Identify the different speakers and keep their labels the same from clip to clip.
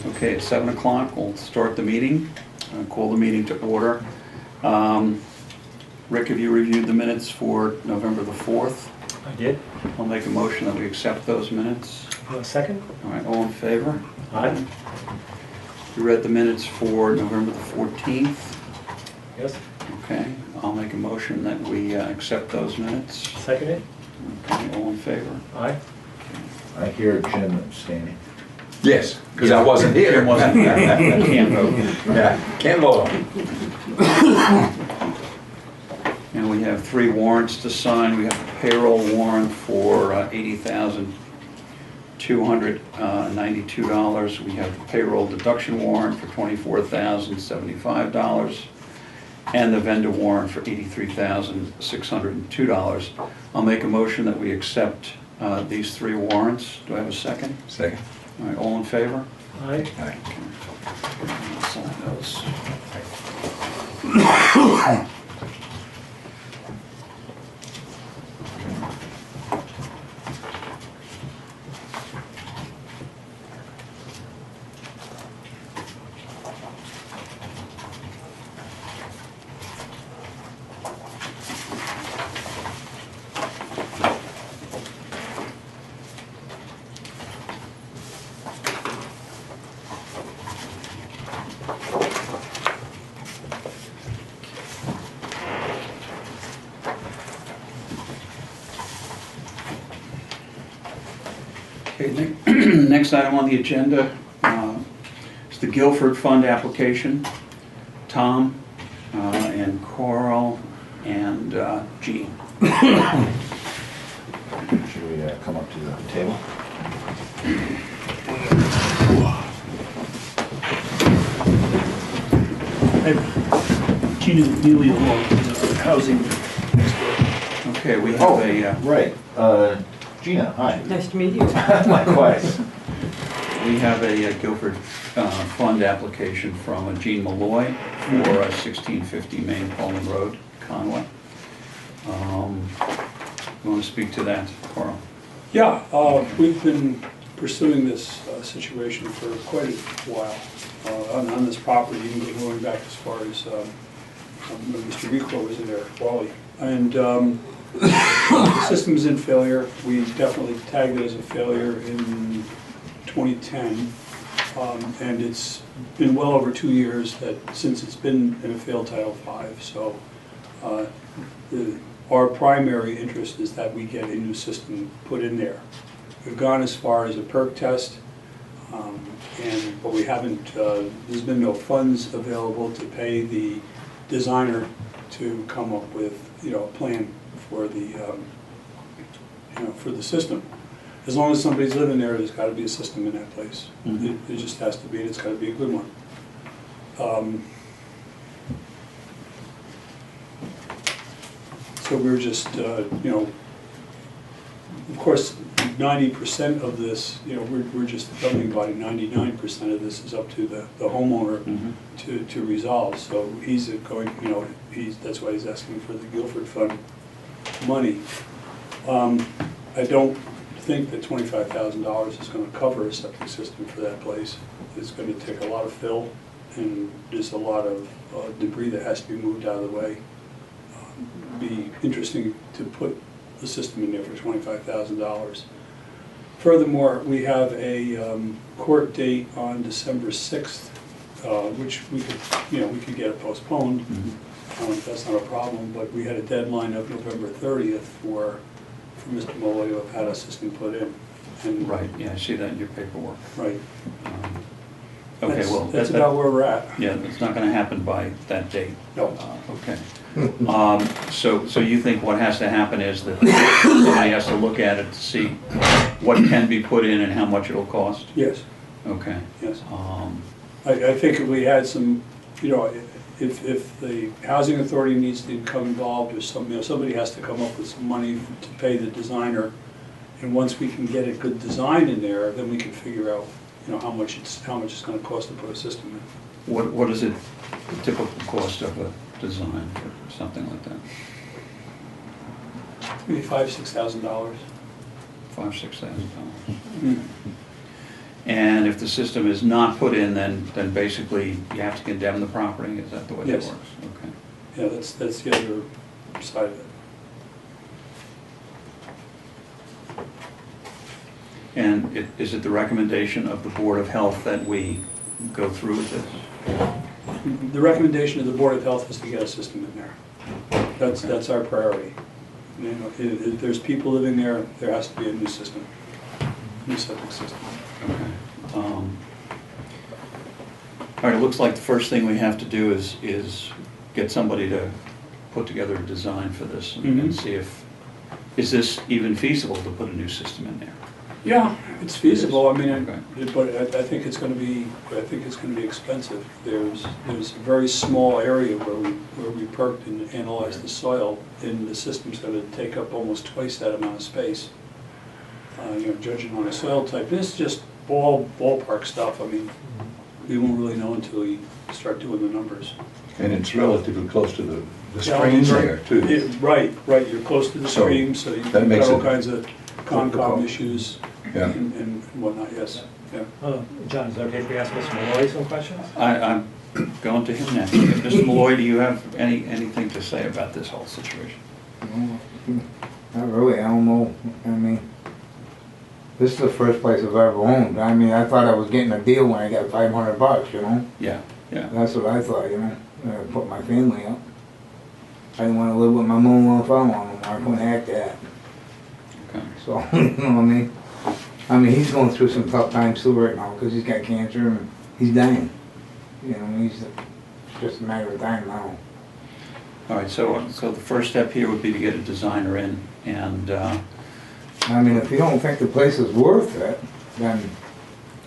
Speaker 1: Okay, at 7 o'clock, we'll start the meeting. Call the meeting to order. Rick, have you reviewed the minutes for November the 4th?
Speaker 2: I did.
Speaker 1: I'll make a motion that we accept those minutes.
Speaker 2: Second?
Speaker 1: All right, all in favor?
Speaker 2: Aye.
Speaker 1: You read the minutes for November the 14th?
Speaker 2: Yes.
Speaker 1: Okay, I'll make a motion that we accept those minutes.
Speaker 2: Second it?
Speaker 1: Okay, all in favor?
Speaker 2: Aye.
Speaker 3: I hear Jim abstaining.
Speaker 4: Yes, because I wasn't here.
Speaker 1: Jim wasn't here. Can't vote.
Speaker 4: Yeah, can't vote.
Speaker 1: And we have 3 warrants to sign. We have a payroll warrant for $80,292. We have the payroll deduction warrant for $24,075. And the vendor warrant for $83,602. I'll make a motion that we accept these 3 warrants. Do I have a second?
Speaker 4: Second.
Speaker 1: All right, all in favor?
Speaker 2: Aye.
Speaker 4: Aye.
Speaker 1: I'll sign those. Okay, next item on the agenda is the Guilford Fund application. Tom and Carl and Jean.
Speaker 3: Should we come up to the table?
Speaker 5: Gina Neely along with housing next door.
Speaker 1: Okay, we have a
Speaker 3: Right. Gina, hi.
Speaker 6: Nice to meet you.
Speaker 3: Likewise.
Speaker 1: we have a Guilford Fund application from Jean Malloy for 1650 Main Pullman Road, Conway. You want to speak to that, Carl?
Speaker 5: Yeah, we've been pursuing this situation for quite a while on this property, even going back as far as when Mr. Rico was in there, Wally. And the system's in failure. We definitely tagged it as a failure in 2010. And it's been well over 2 years since it's been in a failed Title V. So our primary interest is that we get a new system put in there. We've gone as far as a perk test, but we haven't, there's been no funds available to pay the designer to come up with, a plan for the, for the system. As long as somebody's living there, there's got to be a system in that place.
Speaker 1: Mm-hmm.
Speaker 5: It just has to be, and it's got to be a good one. So we were just, of course, 90% of this, we're just the governing body. 99% of this is up to the homeowner to resolve. So he's going, that's why he's asking for the Guilford Fund money. I don't think that $25,000 is going to cover a septic system for that place. It's going to take a lot of fill, and there's a lot of debris that has to be moved out of the way. Be interesting to put the system in there for $25,000. Furthermore, we have a court date on December 6th, which we could get it postponed. That's not a problem, but we had a deadline of November 30th for Mr. Molloy to have had a system put in. And
Speaker 1: Right, yeah, I see that in your paperwork.
Speaker 5: right.
Speaker 1: Okay,
Speaker 5: That's about where we're at.
Speaker 1: Yeah, it's not going to happen by that date.
Speaker 5: No.
Speaker 1: Okay. So you think what has to happen is that somebody has to look at it to see what can be put in and how much it'll cost?
Speaker 5: Yes.
Speaker 1: Okay.
Speaker 5: Yes. I think if we had some, if the housing authority needs to become involved or something, somebody has to come up with some money to pay the designer. And once we can get a good design in there, then we can figure out, how much it's going to cost to put a system in.
Speaker 1: What is it, the typical cost of a design for something like that?
Speaker 5: Maybe $5,000 to $6,000.
Speaker 1: $5,000 to $6,000. And if the system is not put in, then basically you have to condemn the property? Is that the way that
Speaker 5: Yes.
Speaker 1: works? Okay.
Speaker 5: Yeah, that's the other side of it.
Speaker 1: And is it the recommendation of the Board of Health that we go through with this?
Speaker 5: The recommendation of the Board of Health is to get a system in there. That's our priority. You know, if there's people living there, there has to be a new system, new septic system.
Speaker 1: Okay. All right, it looks like the first thing we have to do is get somebody to put together a design for this and
Speaker 5: Mhm.
Speaker 1: see is this even feasible to put a new system in there?
Speaker 5: Yeah, it's feasible. I mean,
Speaker 1: Okay.
Speaker 5: but I think it's going to be expensive. There's a very small area where we perked and analyzed the soil, and the system's going to take up almost twice that amount of space. You know, judging on a soil type, this is just ballpark stuff. I mean, we won't really know until we start doing the numbers.
Speaker 4: And it's relatively close to the
Speaker 5: Yeah,
Speaker 4: streams
Speaker 5: right.
Speaker 4: there too.
Speaker 5: Right. You're close to the
Speaker 4: So,
Speaker 5: stream, so you've
Speaker 4: that makes
Speaker 5: got all
Speaker 4: it
Speaker 5: kinds of Concom
Speaker 4: difficult.
Speaker 5: issues
Speaker 4: Yeah.
Speaker 5: and whatnot, yes. Yeah.
Speaker 2: John, is it okay if we ask Mr. Malloy some questions?
Speaker 1: I'm going to him next. Mr. Malloy, do you have anything to say about this whole situation?
Speaker 6: Not really, I don't know, I mean, this is the first place I've ever owned. I mean, I thought I was getting a deal when I got $500, you know?
Speaker 1: Yeah, yeah.
Speaker 6: That's what I thought, you know, when I put my family up. I didn't wanna live with my mom if I wanted, I couldn't act that.
Speaker 1: Okay.
Speaker 6: So, you know what I mean? I mean, he's going through some tough times too right now, because he's got cancer and he's dying. You know, it's just a matter of time now.
Speaker 1: All right, so the first step here would be to get a designer in, and
Speaker 6: I mean, if you don't think the place is worth it, then,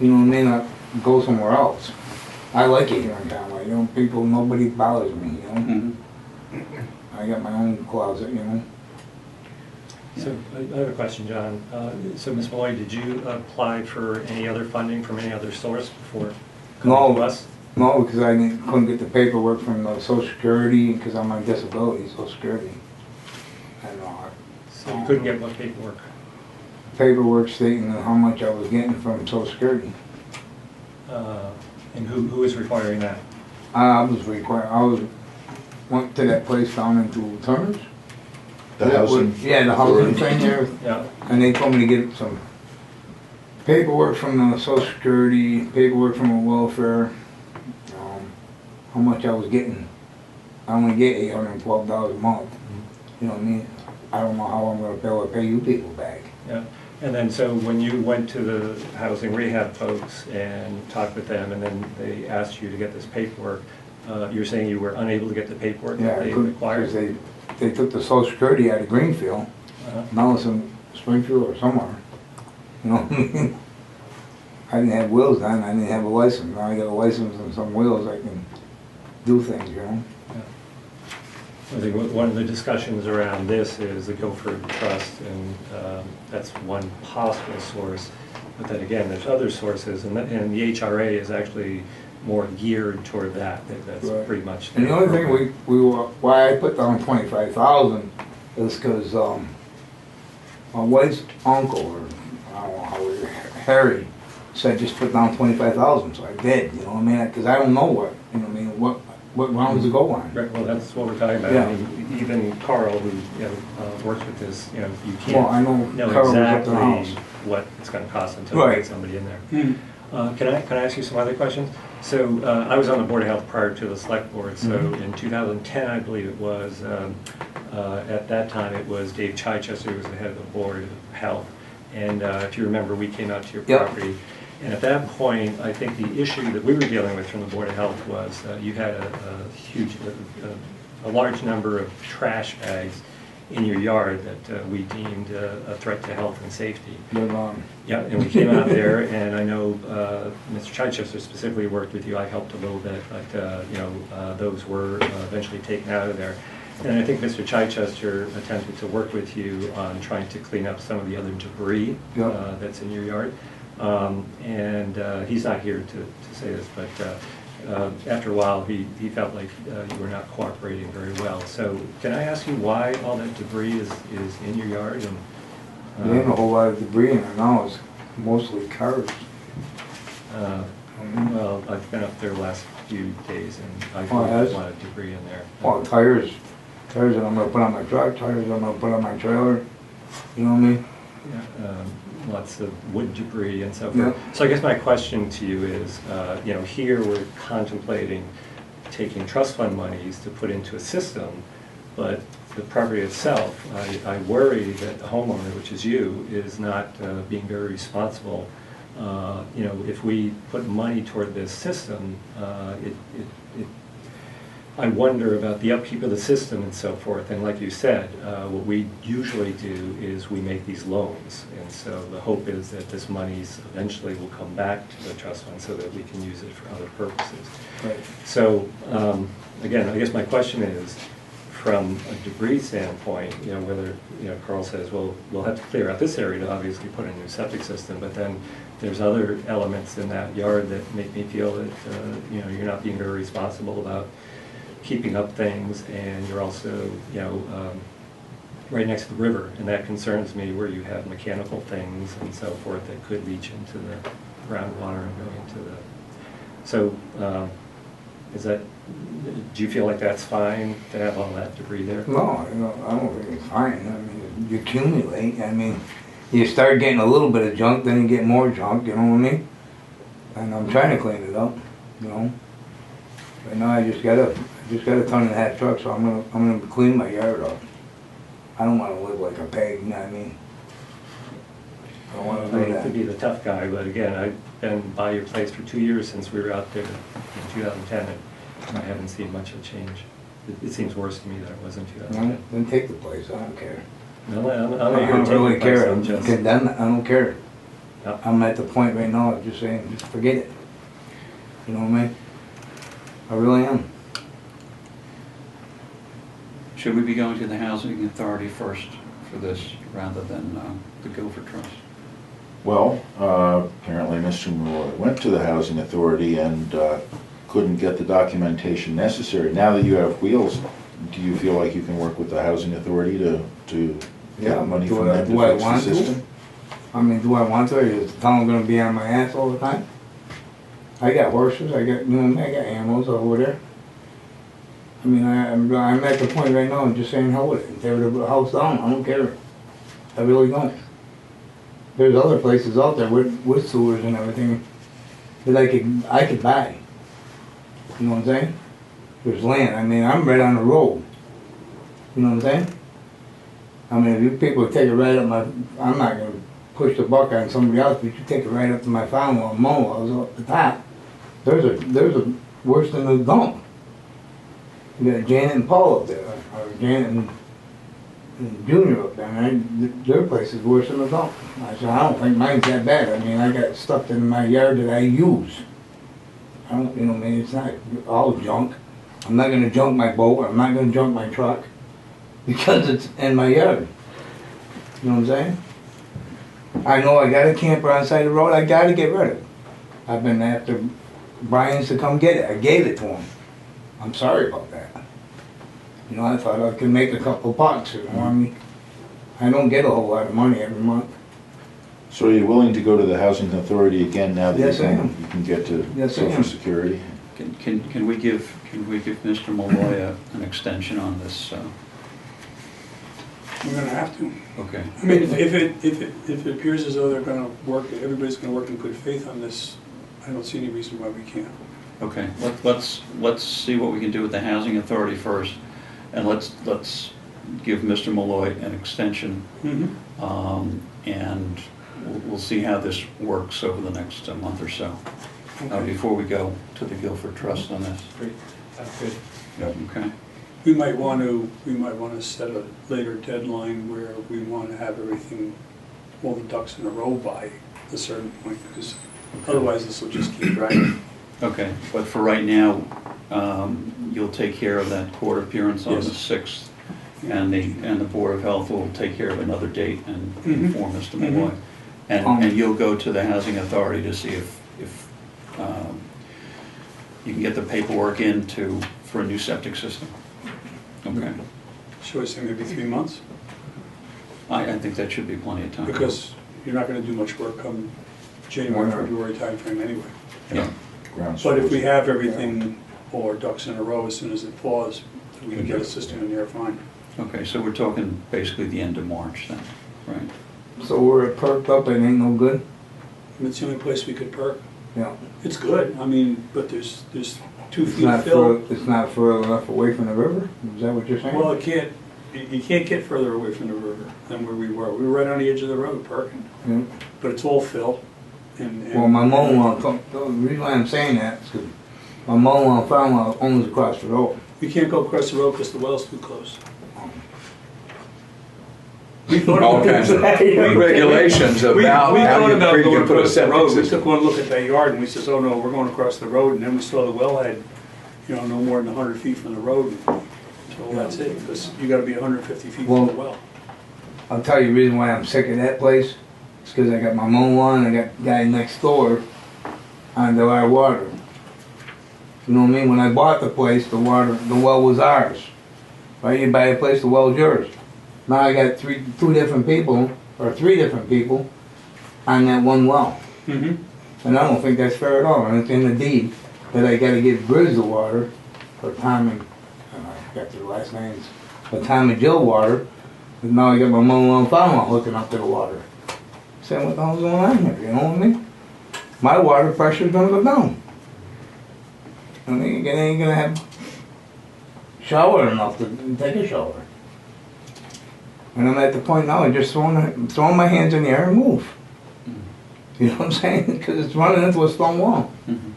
Speaker 6: you know, may not go somewhere else. I like it here in Conway, you know, nobody bothers me, you know?
Speaker 1: mhm.
Speaker 6: I got my own closet, you know?
Speaker 2: So I have a question, John. So Ms. Malloy, did you apply for any other funding from any other source before coming to
Speaker 6: No.
Speaker 2: us?
Speaker 6: No, because couldn't get the paperwork from the Social Security, because I'm on disability, Social Security. And
Speaker 2: So you couldn't get what paperwork?
Speaker 6: paperwork stating how much I was getting from Social Security.
Speaker 2: And who is requiring that?
Speaker 6: Went to that place down into Turner's.
Speaker 3: The housing.
Speaker 6: Yeah, the housing thing there,
Speaker 2: Yeah.
Speaker 6: and they told me to get some paperwork from the Social Security, paperwork from the welfare, how much I was getting. I only get $812 a month, you know what I mean? I don't know how I'm gonna be able to pay you people back.
Speaker 2: Yeah. And then, so when you went to the housing rehab folks and talked with them, and then they asked you to get this paperwork, you're saying you were unable to get the paperwork
Speaker 6: Yeah,
Speaker 2: that
Speaker 6: I
Speaker 2: they
Speaker 6: couldn't,
Speaker 2: required?
Speaker 6: because they took the Social Security out of Greenfield,
Speaker 2: Uh-huh.
Speaker 6: now it's in Springfield or somewhere, you know what I mean? I didn't have wheels then, I didn't have a license, now I got a license and some wheels, I can do things, you know?
Speaker 2: I think one of the discussions around this is the Guilford Trust, and that's one possible source. But then again, there's other sources, and the HRA is actually more geared toward that. That's
Speaker 6: Right.
Speaker 2: pretty much.
Speaker 6: And the only thing why I put down 25,000 is because my wife's uncle, or I don't know how it is, Harry, said just put down 25,000, so I did, you know what I mean? Because I don't know what, you know what I mean, what rounds to go on.
Speaker 2: Right, well, that's what we're talking about.
Speaker 6: Yeah.
Speaker 2: I mean, even Carl, who, you know, works with this, you know, you
Speaker 6: Well, I
Speaker 2: can't
Speaker 6: know
Speaker 2: know
Speaker 6: Carl was up to
Speaker 2: exactly
Speaker 6: the house.
Speaker 2: what it's gonna cost until you
Speaker 6: Right.
Speaker 2: get somebody in there.
Speaker 5: Hmm.
Speaker 2: Can I ask you some other questions? So I was on the Board of Health prior to the Select Board, so in 2010, I believe it was, at that time, it was Dave Chichester who was the head of the Board of Health. And if you remember, we came out to your
Speaker 6: Yep.
Speaker 2: property. And at that point, I think the issue that we were dealing with from the Board of Health was you had a large number of trash bags in your yard that we deemed a threat to health and safety.
Speaker 6: But,
Speaker 2: Yeah, and we came out there, and I know Mr. Chichester specifically worked with you. I helped a little bit, but you know, those were eventually taken out of there. And I think Mr. Chichester attempted to work with you on trying to clean up some of the other debris
Speaker 6: Yeah.
Speaker 2: that's in your yard. And he's not here to say this, but after a while, he felt like you were not cooperating very well. So can I ask you why all that debris is in your yard? And
Speaker 6: there ain't a whole lot of debris in it now, it's mostly cars.
Speaker 2: Well, I've been up there the last few days and I
Speaker 6: Oh,
Speaker 2: found a
Speaker 6: yes?
Speaker 2: lot of debris in there.
Speaker 6: Well, tires that I'm gonna put on my truck, tires I'm gonna put on my trailer, you know what I mean?
Speaker 2: Yeah, lots of wood debris and so
Speaker 6: Yeah.
Speaker 2: forth. So I guess my question to you is, you know, here we're contemplating taking trust fund monies to put into a system, but the property itself, I worry that the homeowner, which is you, is not being very responsible. You know, if we put money toward this system, I wonder about the upkeep of the system and so forth. And like you said, what we usually do is we make these loans. And so the hope is that this monies eventually will come back to the trust fund so that we can use it for other purposes.
Speaker 6: Right.
Speaker 2: So, again, I guess my question is, from a debris standpoint, you know, whether, you know, Carl says, well, we'll have to clear out this area to obviously put in a new septic system, but then there's other elements in that yard that make me feel that, you know, you're not being very responsible about keeping up things, and you're also, you know, right next to the river, and that concerns me, where you have mechanical things and so forth that could leach into the groundwater and go into the, so, is that, do you feel like that's fine to have all that debris there?
Speaker 6: No, you know, I don't think it's fine. I mean, you accumulate. I mean, you start getting a little bit of junk, then you get more junk, you know what I mean? And I'm trying to clean it up, you know? Right now I just got a ton and a half truck, so I'm gonna clean my yard up. I don't wanna live like a pig, you know what I mean? I don't wanna
Speaker 2: I
Speaker 6: do
Speaker 2: hate to
Speaker 6: that.
Speaker 2: be the tough guy, but again, I've been by your place for 2 years since we were out there in 2010, and I haven't seen much of a change. It seems worse to me than it was in
Speaker 6: You know,
Speaker 2: 2010.
Speaker 6: then take the place, I don't care.
Speaker 2: No, I'm
Speaker 6: I
Speaker 2: not here to
Speaker 6: don't
Speaker 2: take
Speaker 6: really
Speaker 2: your place,
Speaker 6: care,
Speaker 2: I'm
Speaker 6: I'm
Speaker 2: just,
Speaker 6: condemned, I don't care.
Speaker 2: Yeah.
Speaker 6: I'm at the point right now of just saying, just forget it. You know what I mean? I really am.
Speaker 1: Should we be going to the housing authority first for this rather than the Guilford Trust?
Speaker 3: Well, apparently Mr. Malloy went to the housing authority and couldn't get the documentation necessary. Now that you have wheels, do you feel like you can work with the housing authority to
Speaker 6: Yeah,
Speaker 3: get money
Speaker 6: do
Speaker 3: from
Speaker 6: I-
Speaker 3: them
Speaker 6: do I
Speaker 3: to fix the
Speaker 6: want to?
Speaker 3: system?
Speaker 6: I mean, do I want to, or is the town gonna be on my ass all the time? I got horses, I got, you know, I got animals over there. I mean, I'm at the point right now, of just saying, hell with it, tear the house down, I don't care. I really don't. There's other places out there with sewers and everything that I could buy. You know what I'm saying? There's land, I mean, I'm right on the road. You know what I'm saying? I mean, if you people take it right up my, I'm not gonna push the buck on somebody else, but you take it right up to my farm while I'm mowing, I was up the top. There's a worse than a dump. You got Janet and Paul up there, or Janet and Junior up there, and their place is worse than a dump. I said, I don't think mine's that bad. I mean, I got stuff in my yard that I use. I don't, you know, I mean, it's not all junk. I'm not gonna junk my boat, I'm not gonna junk my truck, because it's in my yard. You know what I'm saying? I know I got a camper on the side of the road, I gotta get rid of it. I've been after Brian's to come get it, I gave it to him. I'm sorry about that. You know, I thought I could make a couple bucks, you know, I mean, I don't get a whole lot of money every month.
Speaker 3: So are you willing to go to the housing authority again now that
Speaker 6: Yes, I am.
Speaker 3: you can get to
Speaker 6: Yes, I
Speaker 3: Social
Speaker 6: am.
Speaker 3: Security?
Speaker 1: Can we give Mr. Malloy an extension on this?
Speaker 5: We're gonna have to.
Speaker 1: Okay.
Speaker 5: I mean, if it appears as though they're gonna work, everybody's gonna work in good faith on this, I don't see any reason why we can't.
Speaker 1: Okay, let's see what we can do with the housing authority first, and let's give Mr. Malloy an extension, and we'll see how this works over the next month or so, before we go to the Guilford Trust on this.
Speaker 2: great, that's good.
Speaker 1: Okay.
Speaker 5: We might want to set a later deadline where we want to have everything, all the ducks in a row by a certain point, because otherwise this will just keep dragging.
Speaker 1: Okay, but for right now, you'll take care of that court appearance on the
Speaker 5: Yes.
Speaker 1: 6th, and the Board of Health will take care of another date and inform Mr. Malloy. And you'll go to the housing authority to see if you can get the paperwork in for a new septic system. Okay.
Speaker 5: Shall we say maybe 3 months?
Speaker 1: I think that should be plenty of time.
Speaker 5: Because you're not going to do much work come January, February timeframe anyway.
Speaker 1: Yeah.
Speaker 3: Ground's
Speaker 5: But if we
Speaker 3: frozen.
Speaker 5: have everything, all our ducks in a row, as soon as it thaws, we can get a system in there fine.
Speaker 1: Okay, so we're talking basically the end of March then, right?
Speaker 6: So we're perked up and ain't no good?
Speaker 5: And it's the only place we could perk.
Speaker 6: Yeah.
Speaker 5: It's good, I mean, but there's 2
Speaker 6: It's
Speaker 5: feet
Speaker 6: not
Speaker 5: of fill.
Speaker 6: it's not further enough away from the river? Is that what you're saying?
Speaker 5: Well, you can't get further away from the river than where we were. We were right on the edge of the road perking,
Speaker 6: Yeah.
Speaker 5: but it's all fill. And
Speaker 6: Well, my mother-in-law, the reason why I'm saying that is because my mother-in-law farm owns across the road.
Speaker 5: we can't go across the road because the well's too close. We thought
Speaker 4: All
Speaker 5: about
Speaker 4: kinds of
Speaker 5: that.
Speaker 4: regulations
Speaker 5: We
Speaker 4: about
Speaker 5: thought
Speaker 4: how you
Speaker 5: about going
Speaker 4: put a
Speaker 5: across the
Speaker 4: septic
Speaker 5: road. We
Speaker 4: system.
Speaker 5: took one look at that yard and we says, oh no, we're going across the road. And then we saw the wellhead, no more than 100 feet from the road. So that's it, because you gotta be 150 feet from the well.
Speaker 6: I'll tell you the reason why I'm sick of that place. It's because I got my mother-in-law and I got the guy next door on our water. You know what I mean? When I bought the place, the well was ours. Right? You buy a place, the well's yours. Now I got three different people on that one well.
Speaker 5: Mm-hmm.
Speaker 6: And I don't think that's fair at all. And it's in the deed that I gotta give Grizz the water, or Tom and, I forgot their last names, but Tom and Jill water, and now I got my mother-in-law and father-in-law hooking up to the water. Saying, what the hell's going on here, you know what I mean? My water pressure's gonna go down. I mean, you ain't gonna have shower enough to take a shower. And I'm at the point now, I'm just throwing my hands in the air and move. You know what I'm saying? Because it's running into a stone wall.
Speaker 1: Mhm.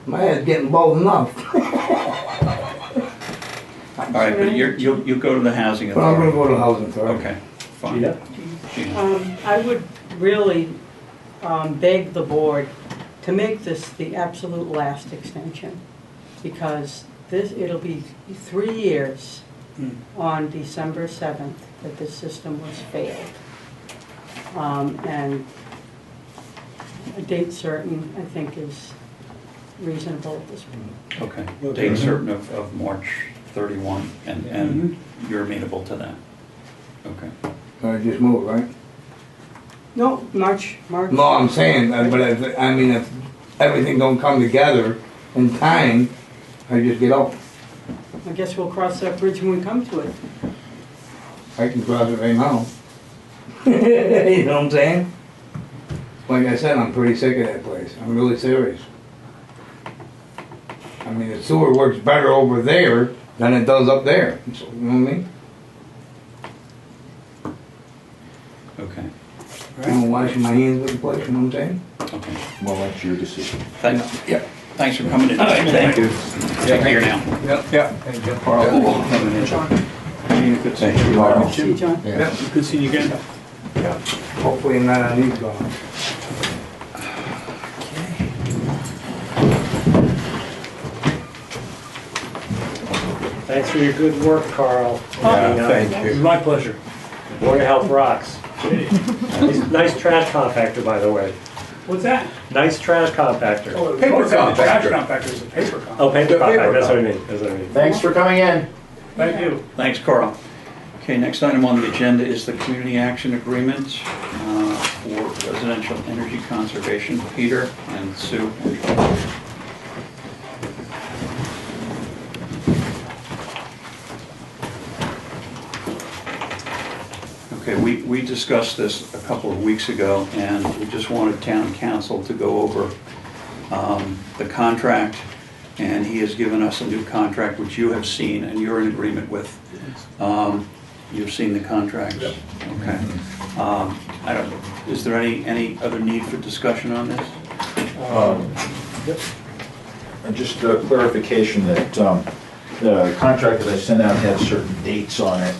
Speaker 6: My head's getting bald enough.
Speaker 1: All right, but you'll go to the housing
Speaker 6: But I'm gonna
Speaker 1: authority.
Speaker 6: go to housing authority.
Speaker 1: Okay, fine.
Speaker 2: Gina?
Speaker 1: Gina.
Speaker 7: I would really beg the board to make this the absolute last extension, because it'll be 3 years on December 7th that this system was failed. And a date certain, I think, is reasonable at this point.
Speaker 1: Okay, date certain of March 31, and you're amenable to that? Okay.
Speaker 6: I just move, right?
Speaker 7: No, March.
Speaker 6: No, I'm saying, but I mean, if everything don't come together in time, I just get out.
Speaker 7: I guess we'll cross that bridge when we come to it.
Speaker 6: I can cross it right now. You know what I'm saying? Like I said, I'm pretty sick of that place. I'm really serious. I mean, the sewer works better over there than it does up there. So, you know what I mean?
Speaker 1: Okay,
Speaker 6: I'm washing my hands with the place, you know what I'm saying?
Speaker 1: okay.
Speaker 3: Well, that's your decision.
Speaker 1: Thanks,
Speaker 6: Yeah.
Speaker 1: thanks for coming in. Thank you. Take care now.
Speaker 6: Yeah.
Speaker 3: Thank you.
Speaker 7: See you, John.
Speaker 3: Yeah.
Speaker 5: Good seeing you again.
Speaker 6: Hopefully I'm not on these gone.
Speaker 2: Thanks for your good work, Carl.
Speaker 4: Thank
Speaker 5: It was
Speaker 4: you.
Speaker 5: my pleasure.
Speaker 2: Board of Health rocks. Nice trash compactor, by the way.
Speaker 5: What's that?
Speaker 2: Nice trash compactor.
Speaker 5: Paper compactor. Trash
Speaker 4: compactor.
Speaker 5: compactor is a paper compactor.
Speaker 2: Oh, paper
Speaker 4: The paper
Speaker 2: compactor, that's what I mean, that's what I mean.
Speaker 3: Thanks for coming in.
Speaker 5: Thank you.
Speaker 1: Thanks, Carl. Okay, next item on the agenda is the Community Action Agreement for residential energy conservation. Peter and Sue. Okay, we discussed this a couple of weeks ago, and we just wanted town council to go over the contract, and he has given us a new contract, which you have seen and you're in agreement with. You've seen the contracts? Okay. I don't, is there any other need for discussion on this?
Speaker 3: And just a clarification that the contract that I sent out had certain dates on it,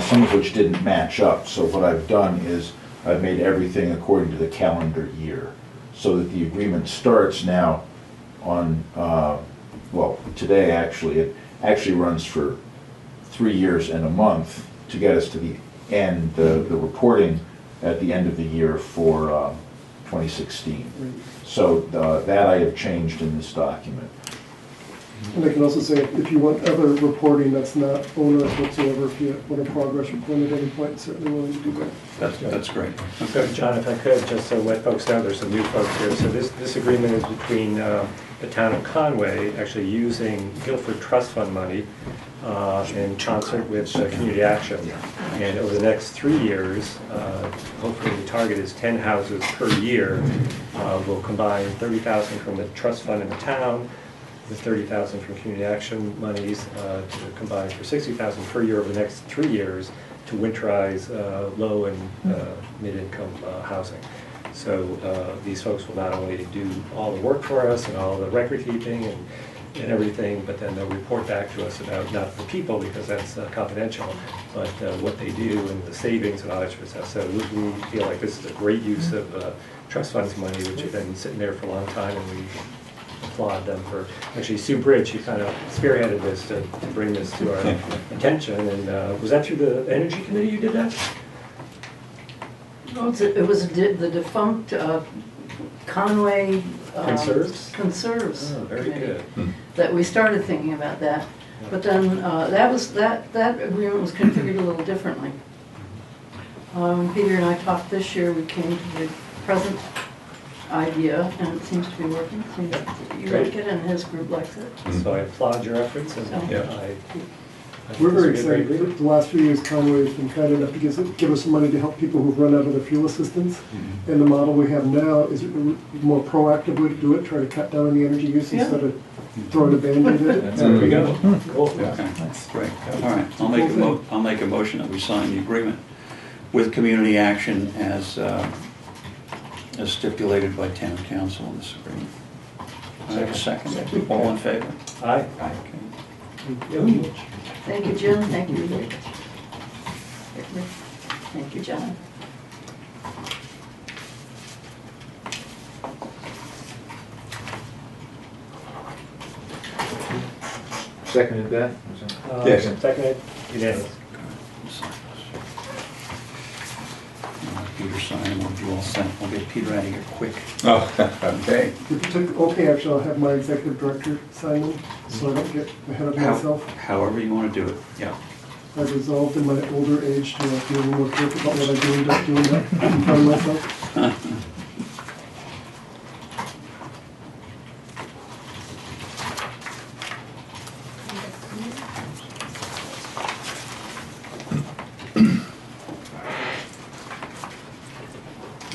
Speaker 3: some of which didn't match up. So what I've done is I've made everything according to the calendar year, so that the agreement starts now on, well, today actually. It actually runs for 3 years and a month to get us to the end, the reporting at the end of the year for 2016. So that I have changed in this document.
Speaker 8: And I can also say, if you want other reporting that's not onerous whatsoever, if you want a progress report at any point, certainly willing to do that.
Speaker 1: That's great.
Speaker 2: So, John, if I could, just to let folks know, there's some new folks here. So this agreement is between the town of Conway actually using Guilford Trust Fund money in concert with Community Action. And over the next 3 years, hopefully the target is 10 houses per year. We'll combine 30,000 from the trust fund in the town, with 30,000 from Community Action monies to combine for 60,000 per year over the next 3 years to winterize low and mid-income housing. So these folks will not only do all the work for us and all the record keeping and everything, but then they'll report back to us about not the people, because that's confidential, but what they do and the savings and all that sort of stuff. So we feel like this is a great use of trust funds money, which have been sitting there for a long time, and we applaud them for, actually Sue Bridge, she kind of spearheaded this to bring this to our attention. And was that through the Energy Committee you did that?
Speaker 9: Well, it was the defunct Conway Conserves
Speaker 2: Oh, very
Speaker 9: Committee
Speaker 2: good.
Speaker 9: that we started thinking about that. But then that agreement was configured a little differently. Peter and I talked this year, we came to the present idea, and it seems to be working. You
Speaker 2: Great.
Speaker 9: like it, and his group likes it.
Speaker 2: So I applaud your efforts, and
Speaker 9: Yeah.
Speaker 2: I
Speaker 8: We're very
Speaker 2: this will be a
Speaker 8: excited.
Speaker 2: great agreement.
Speaker 8: The last few years, Conway has been kind enough to give us some money to help people who've run out of their fuel assistance. And the model we have now is a more proactive way to do it, try to cut down on the energy use
Speaker 9: Yeah.
Speaker 8: instead of throwing a Band-Aid at it.
Speaker 2: There we go. Cool.
Speaker 1: Okay, great. All right, I'll make a motion that we sign the agreement with Community Action as stipulated by town council in this agreement. I have a second. All in favor?
Speaker 2: Aye.
Speaker 1: Okay.
Speaker 9: Thank you, Jim. Thank you, Rick. Thank you, John.
Speaker 4: Seconded that?
Speaker 2: Yes. Seconded, unanimous.
Speaker 1: Peter sign, we'll do all set. We'll get Peter out of here quick.
Speaker 4: Oh, okay.
Speaker 8: If you took okay action, I'll have my executive director sign them, so I don't get ahead of myself.
Speaker 1: However you want to do it, yeah.
Speaker 8: I've resolved in my older age to be a little more careful about what I do and don't do in front of myself.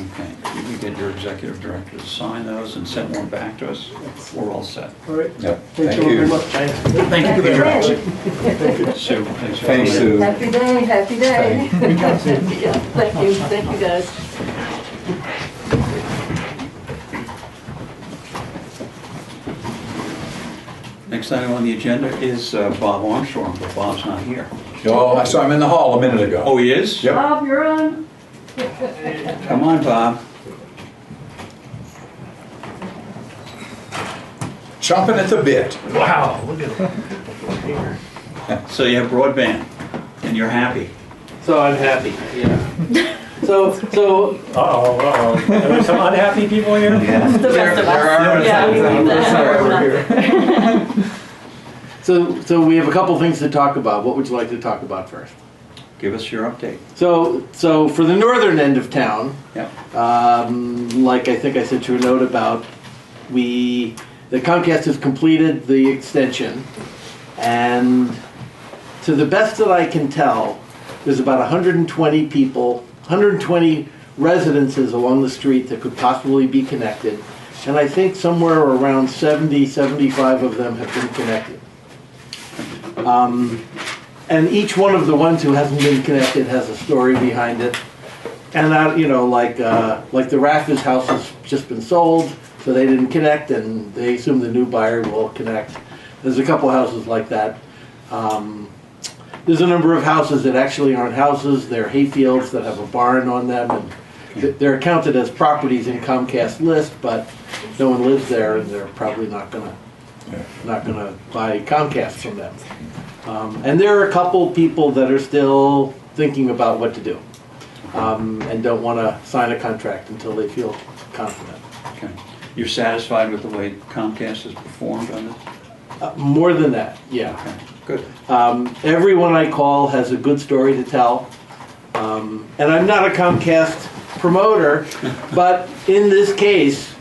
Speaker 1: Okay, you can get your executive director to sign those and send one back to us. We're all set.
Speaker 8: All right,
Speaker 4: Yeah,
Speaker 8: thank you all very much.
Speaker 1: Thank you, Peter. Sue, thanks for
Speaker 4: Thanks,
Speaker 1: coming in.
Speaker 4: Sue.
Speaker 9: Happy day, happy day. Yeah, thank you guys.
Speaker 1: Next item on the agenda is Bob Armstrong, but Bob's not here.
Speaker 4: Oh, I saw him in the hall a minute ago.
Speaker 1: Oh, he is?
Speaker 4: Yep.
Speaker 9: Bob, you're on.
Speaker 1: Come on, Bob.
Speaker 4: Chomping at the bit.
Speaker 10: Wow, look at
Speaker 1: So you have broadband, and you're happy.
Speaker 10: So I'm happy, yeah. So,
Speaker 2: Are there some unhappy people here?
Speaker 9: The rest of us. Yeah, we leave that.
Speaker 10: so we have a couple things to talk about. What would you like to talk about first?
Speaker 1: Give us your update.
Speaker 10: So for the northern end of town,
Speaker 1: Yep.
Speaker 10: like I think I sent you a note about, the Comcast has completed the extension, and to the best that I can tell, there's about 120 people, 120 residences along the street that could possibly be connected, and I think somewhere around 70, 75 of them have been connected. And each one of the ones who hasn't been connected has a story behind it. And that, like the Raffers house has just been sold, so they didn't connect, and they assume the new buyer will connect. There's a couple houses like that. There's a number of houses that actually aren't houses, they're hayfields that have a barn on them, and they're counted as properties in Comcast list, but no one lives there, and they're probably not gonna buy Comcast from them. And there are a couple people that are still thinking about what to do, and don't want to sign a contract until they feel confident.
Speaker 1: Okay. You're satisfied with the way Comcast has performed on this?
Speaker 10: More than that, yeah.
Speaker 1: Okay, good.
Speaker 10: Everyone I call has a good story to tell. And I'm not a Comcast promoter, but in this case,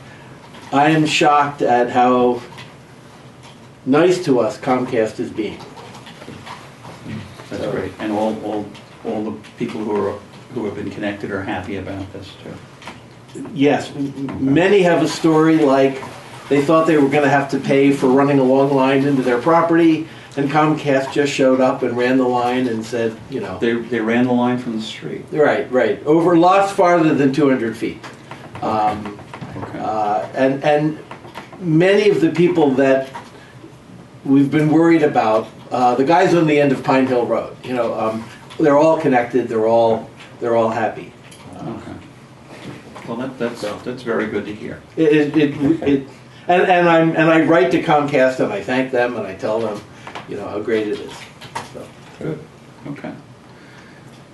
Speaker 10: I am shocked at how nice to us Comcast is being.
Speaker 1: That's great. And all the people who have been connected are happy about this too.
Speaker 10: Yes, many have a story like they thought they were going to have to pay for running a long line into their property, and Comcast just showed up and ran the line and said, you know.
Speaker 1: They ran the line from the street.
Speaker 10: Right. Over lots farther than 200 feet. And many of the people that we've been worried about, the guys on the end of Pine Hill Road, you know, they're all connected. They're all happy.
Speaker 1: Okay. Well, that's very good to hear.
Speaker 10: And I write to Comcast and I thank them and I tell them, you know, how great it is. So.
Speaker 1: Good. Okay.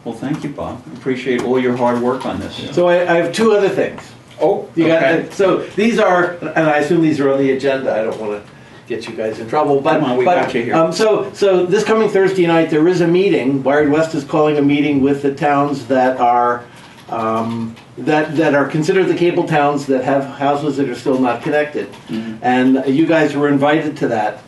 Speaker 1: Well, thank you, Bob. Appreciate all your hard work on this.
Speaker 10: So I have two other things.
Speaker 1: Oh,
Speaker 10: Okay. So these are, and I assume these are on the agenda. I don't want to get you guys in trouble, but
Speaker 1: Come on, we got you here.
Speaker 10: So this coming Thursday night there is a meeting. Wired West is calling a meeting with the towns that are that are considered the cable towns that have houses that are still not connected, and you guys were invited to that.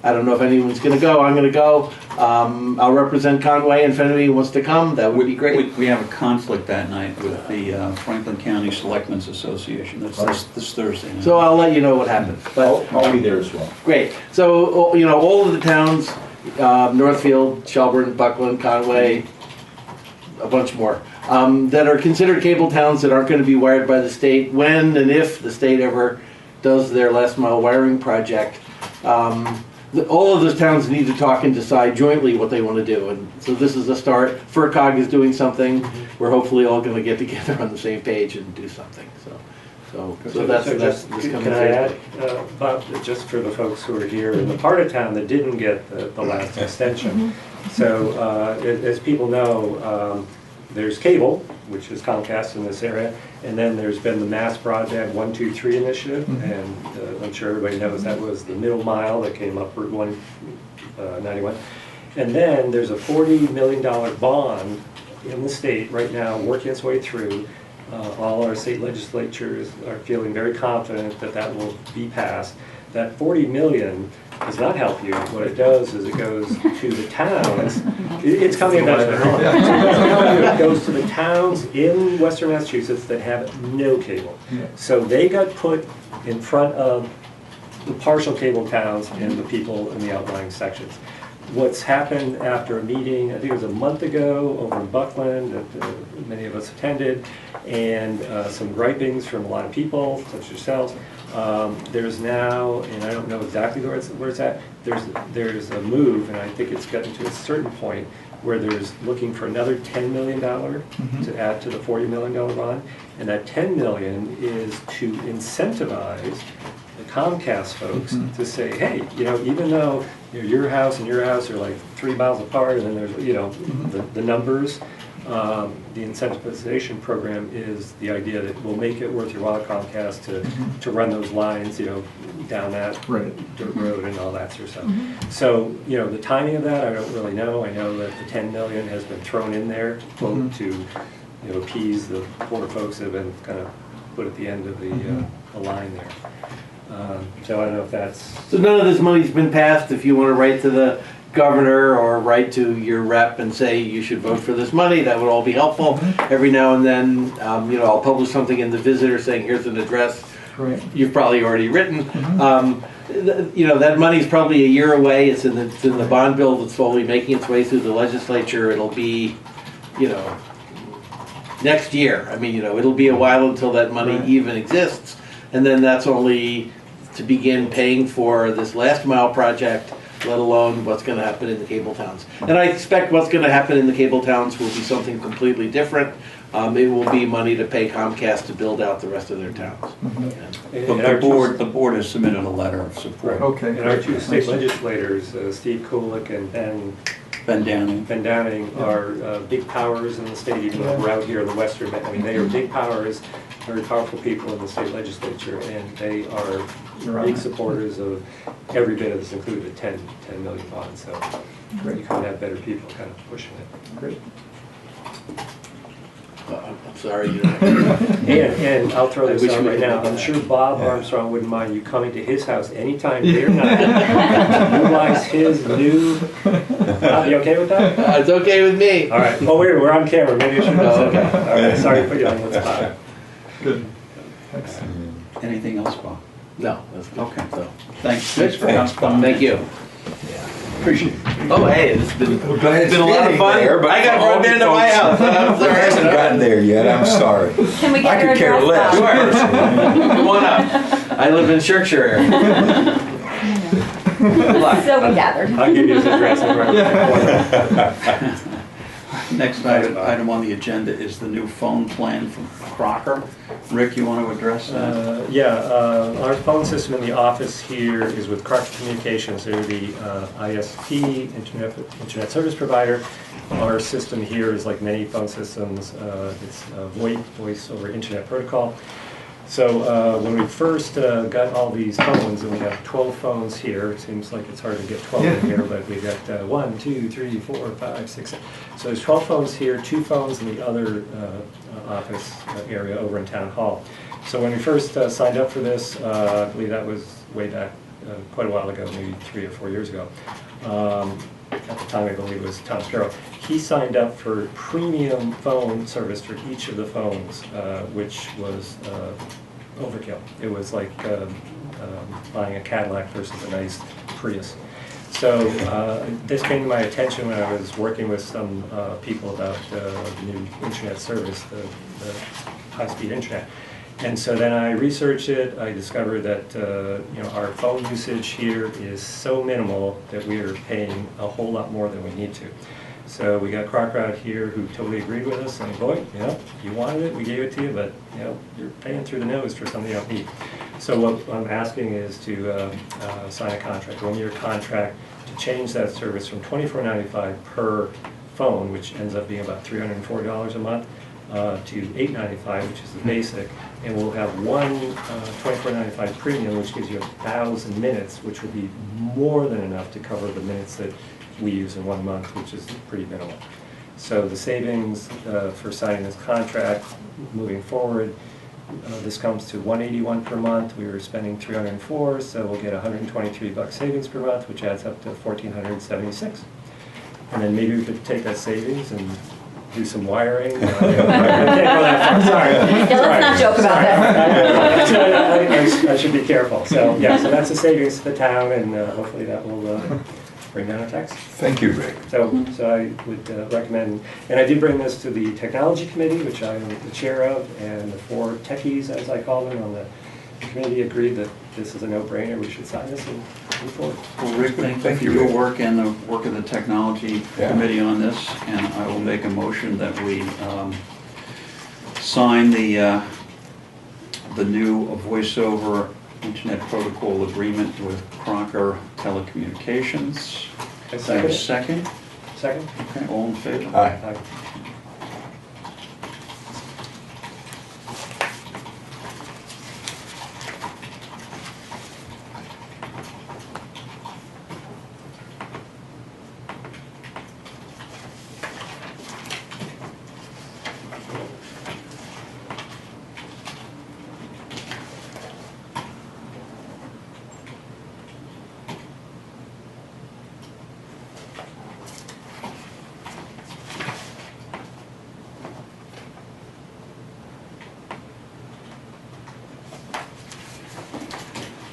Speaker 10: I don't know if anyone's going to go. I'm going to go. I'll represent Conway, and if anybody wants to come, that would be great.
Speaker 1: We have a conflict that night with the Franklin County Selectmen's Association. That's this Thursday night.
Speaker 10: So I'll let you know what happens. But
Speaker 3: I'll be there as well.
Speaker 10: great. So you know, all of the towns, Northfield, Shelburne, Buckland, Conway, a bunch more, that are considered cable towns that aren't going to be wired by the state when and if the state ever does their last mile wiring project. All of those towns need to talk and decide jointly what they want to do, and so this is a start. FERCog is doing something. We're hopefully all going to get together on the same page and do something. So that's this coming
Speaker 2: Can I add,
Speaker 10: Thursday.
Speaker 2: Bob, just for the folks who are here in the part of town that didn't get the last extension. So as people know, there's cable, which is Comcast in this area, and then there's been the mass broadband 123 initiative, and I'm sure everybody knows that was the middle mile that came up Route 191. And then there's a $40 million bond in the state right now working its way through. All our state legislatures are feeling very confident that that will be passed. That 40 million does not help you. What it does is it goes to the towns. It's coming eventually. It goes to the towns in Western Massachusetts that have no cable. So they got put in front of the partial cable towns and the people in the outlying sections. What's happened after a meeting, I think it was a month ago over in Buckland that many of us attended, and some gripings from a lot of people, such as yourselves. There's now, and I don't know exactly where it's at, there's a move, and I think it's gotten to a certain point where there's looking for another $10 million to add to the $40 million bond, and that $10 million is to incentivize the Comcast folks to say, hey, you know, even though your house and your house are like 3 miles apart, and then there's, you know, the numbers, the incentivization program is the idea that will make it worth your while, Comcast, to run those lines, you know, down that dirt road and all that sort of stuff. So, you know, the timing of that, I don't really know. I know that the 10 million has been thrown in there, quote, to, you know, appease the poor folks that have been kind of put at the end of the line there. So I don't know if that's...
Speaker 10: So none of this money's been passed. If you want to write to the governor or write to your rep and say you should vote for this money, that would all be helpful. Every now and then, you know, I'll publish something in the Visitor saying here's an address you've probably already written. You know, that money's probably a year away. It's in the bond bill that's slowly making its way through the legislature. It'll be, you know, next year. I mean, you know, it'll be a while until that money even exists. And then that's only to begin paying for this last mile project, let alone what's going to happen in the cable towns. And I expect what's going to happen in the cable towns will be something completely different. It will be money to pay Comcast to build out the rest of their towns.
Speaker 1: But the board has submitted a letter of support.
Speaker 2: And our two state legislators, Steve Kulik and Ben Downing, are big powers in the state, even though we're out here in the western. I mean, they are big powers, very powerful people in the state legislature, and they are big supporters of every bit of this, including the 10 million bond. So you couldn't have better people kind of pushing it.
Speaker 6: Great.
Speaker 10: I'm sorry, you know.
Speaker 2: And I'll throw
Speaker 10: I
Speaker 2: this
Speaker 10: wish
Speaker 2: out
Speaker 10: we
Speaker 2: right
Speaker 10: could
Speaker 2: now,
Speaker 10: do
Speaker 2: I'm
Speaker 10: that.
Speaker 2: sure Bob Armstrong wouldn't mind you coming to his house anytime day or night. Utilize his new, you okay with that?
Speaker 10: It's okay with me.
Speaker 2: All right, oh, we're on camera, maybe I shouldn't have said that.
Speaker 10: Okay.
Speaker 2: All right, sorry to put you on the spot.
Speaker 1: Anything else, Bob?
Speaker 10: No, that's good.
Speaker 1: Okay.
Speaker 10: So,
Speaker 1: Thanks for coming.
Speaker 10: thank you.
Speaker 1: Appreciate it.
Speaker 10: Oh, hey, it's been,
Speaker 4: We're glad it's
Speaker 10: been a lot of
Speaker 4: getting
Speaker 10: fun.
Speaker 4: there, but
Speaker 10: I got
Speaker 4: for all
Speaker 10: run
Speaker 4: the
Speaker 10: into my
Speaker 4: folks-
Speaker 10: house. I'm
Speaker 4: It hasn't
Speaker 10: sorry.
Speaker 4: gotten there yet, I'm sorry.
Speaker 11: Can we
Speaker 4: I
Speaker 11: get your
Speaker 4: could care
Speaker 11: address,
Speaker 4: less.
Speaker 11: Bob?
Speaker 10: Sure. Come on up. I live in Shropshire area. Good luck.
Speaker 11: So we gathered.
Speaker 2: I'll give you his address and right in the corner.
Speaker 1: Next item on the agenda is the new phone plan from Crocker. Rick, you want to address that?
Speaker 2: Our phone system in the office here is with Crocker Communications. They're the ISP, Internet Service Provider. Our system here is like many phone systems. It's VoIP, Voice over Internet Protocol. So when we first got all these phones, and we have 12 phones here, it seems like it's hard to get 12 in here, but we got 1, 2, 3, 4, 5, 6. So there's 12 phones here, 2 phones in the other office area over in Town Hall. So when we first signed up for this, I believe that was way back quite a while ago, maybe 3 or 4 years ago. At the time, I believe it was Tom Sparrow. He signed up for premium phone service for each of the phones, which was overkill. It was like buying a Cadillac versus a nice Prius. So this came to my attention when I was working with some people about the new internet service, the high-speed internet. And so then I researched it. I discovered that our phone usage here is so minimal that we are paying a whole lot more than we need to. So we got Crocker out here who totally agreed with us, saying, boy, you wanted it, we gave it to you, but you're paying through the nose for something you don't need. So what I'm asking is to sign a contract, 1-year contract, to change that service from $24.95 per phone, which ends up being about $304 a month, to $8.95, which is the basic, and we'll have one $24.95 premium, which gives you 1,000 minutes, which will be more than enough to cover the minutes that we use in 1 month, which is pretty minimal. So the savings for signing this contract moving forward, this comes to $181 per month. We were spending $304, so we'll get $123 savings per month, which adds up to $1,476. And then maybe we could take that savings and do some wiring. I can't go that far. Sorry.
Speaker 11: Yeah, let's not joke about
Speaker 2: that. I should be careful. So yeah, so that's the savings to the town, and hopefully that will bring down our tax.
Speaker 4: Thank you, Rick.
Speaker 2: So I would recommend, and I did bring this to the technology committee, which I am the chair of, and the 4 techies, as I call them, on the committee agreed that this is a no-brainer. We should sign this and move forward.
Speaker 1: Well, Rick, thank you for your work and the work of the technology committee on this, and I will make a motion that we sign the new voice-over Internet Protocol agreement with Crocker Telecommunications.
Speaker 2: I second it.
Speaker 1: Second?
Speaker 2: Second?
Speaker 1: Okay, all in favor?
Speaker 4: Aye.
Speaker 2: Aye.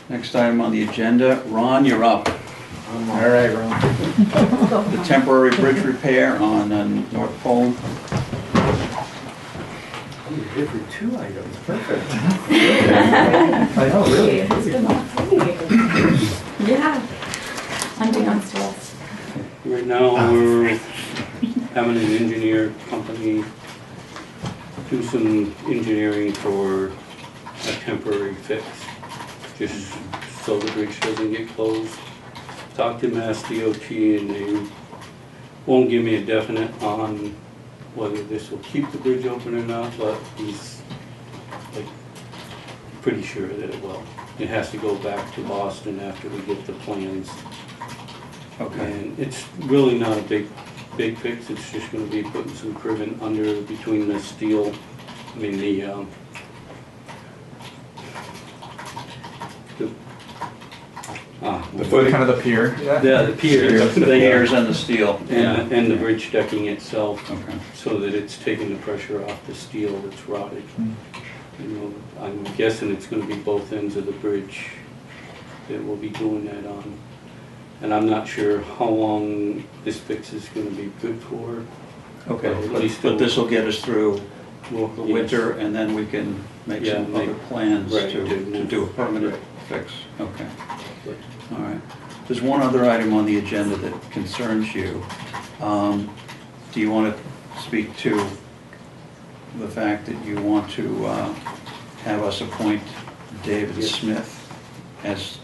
Speaker 1: Next item on the agenda, Ron, you're up.
Speaker 10: All right, Ron.
Speaker 1: The temporary bridge repair on North Pole.
Speaker 2: You're here for 2 items. Perfect.
Speaker 6: I know, really.
Speaker 11: It's been all free. Yeah. Unbeknownst to us.
Speaker 5: Right now, we're having an engineer company do some engineering for a temporary fix, just so the bridge doesn't get closed. Talked to Mass DOT and they won't give me a definite on whether this will keep the bridge open or not, but he's like pretty sure that it will. It has to go back to Boston after we get the plans.
Speaker 1: Okay.
Speaker 5: And it's really not a big
Speaker 12: big fix, it's just gonna be putting some cribbing under between the steel, I mean
Speaker 4: The footing? Kind of the pier?
Speaker 12: the piers,
Speaker 1: The piers and the steel.
Speaker 12: and the bridge decking itself,
Speaker 1: Okay.
Speaker 12: so that it's taking the pressure off the steel that's rotted. You know, I'm guessing it's gonna be both ends of the bridge that we'll be doing that on. And I'm not sure how long this fix is gonna be good for.
Speaker 1: Okay,
Speaker 12: At least
Speaker 1: but this will get us through
Speaker 12: Well,
Speaker 1: the
Speaker 12: yes.
Speaker 1: winter, and then we can make
Speaker 12: Yeah,
Speaker 1: some
Speaker 12: make-
Speaker 1: other plans
Speaker 12: right,
Speaker 1: to do a permanent
Speaker 12: right.
Speaker 1: fix. Okay,
Speaker 12: But
Speaker 1: all right. There's one other item on the agenda that concerns you. Do you want to speak to the fact that you want to have us appoint David
Speaker 12: Yes.
Speaker 1: Smith as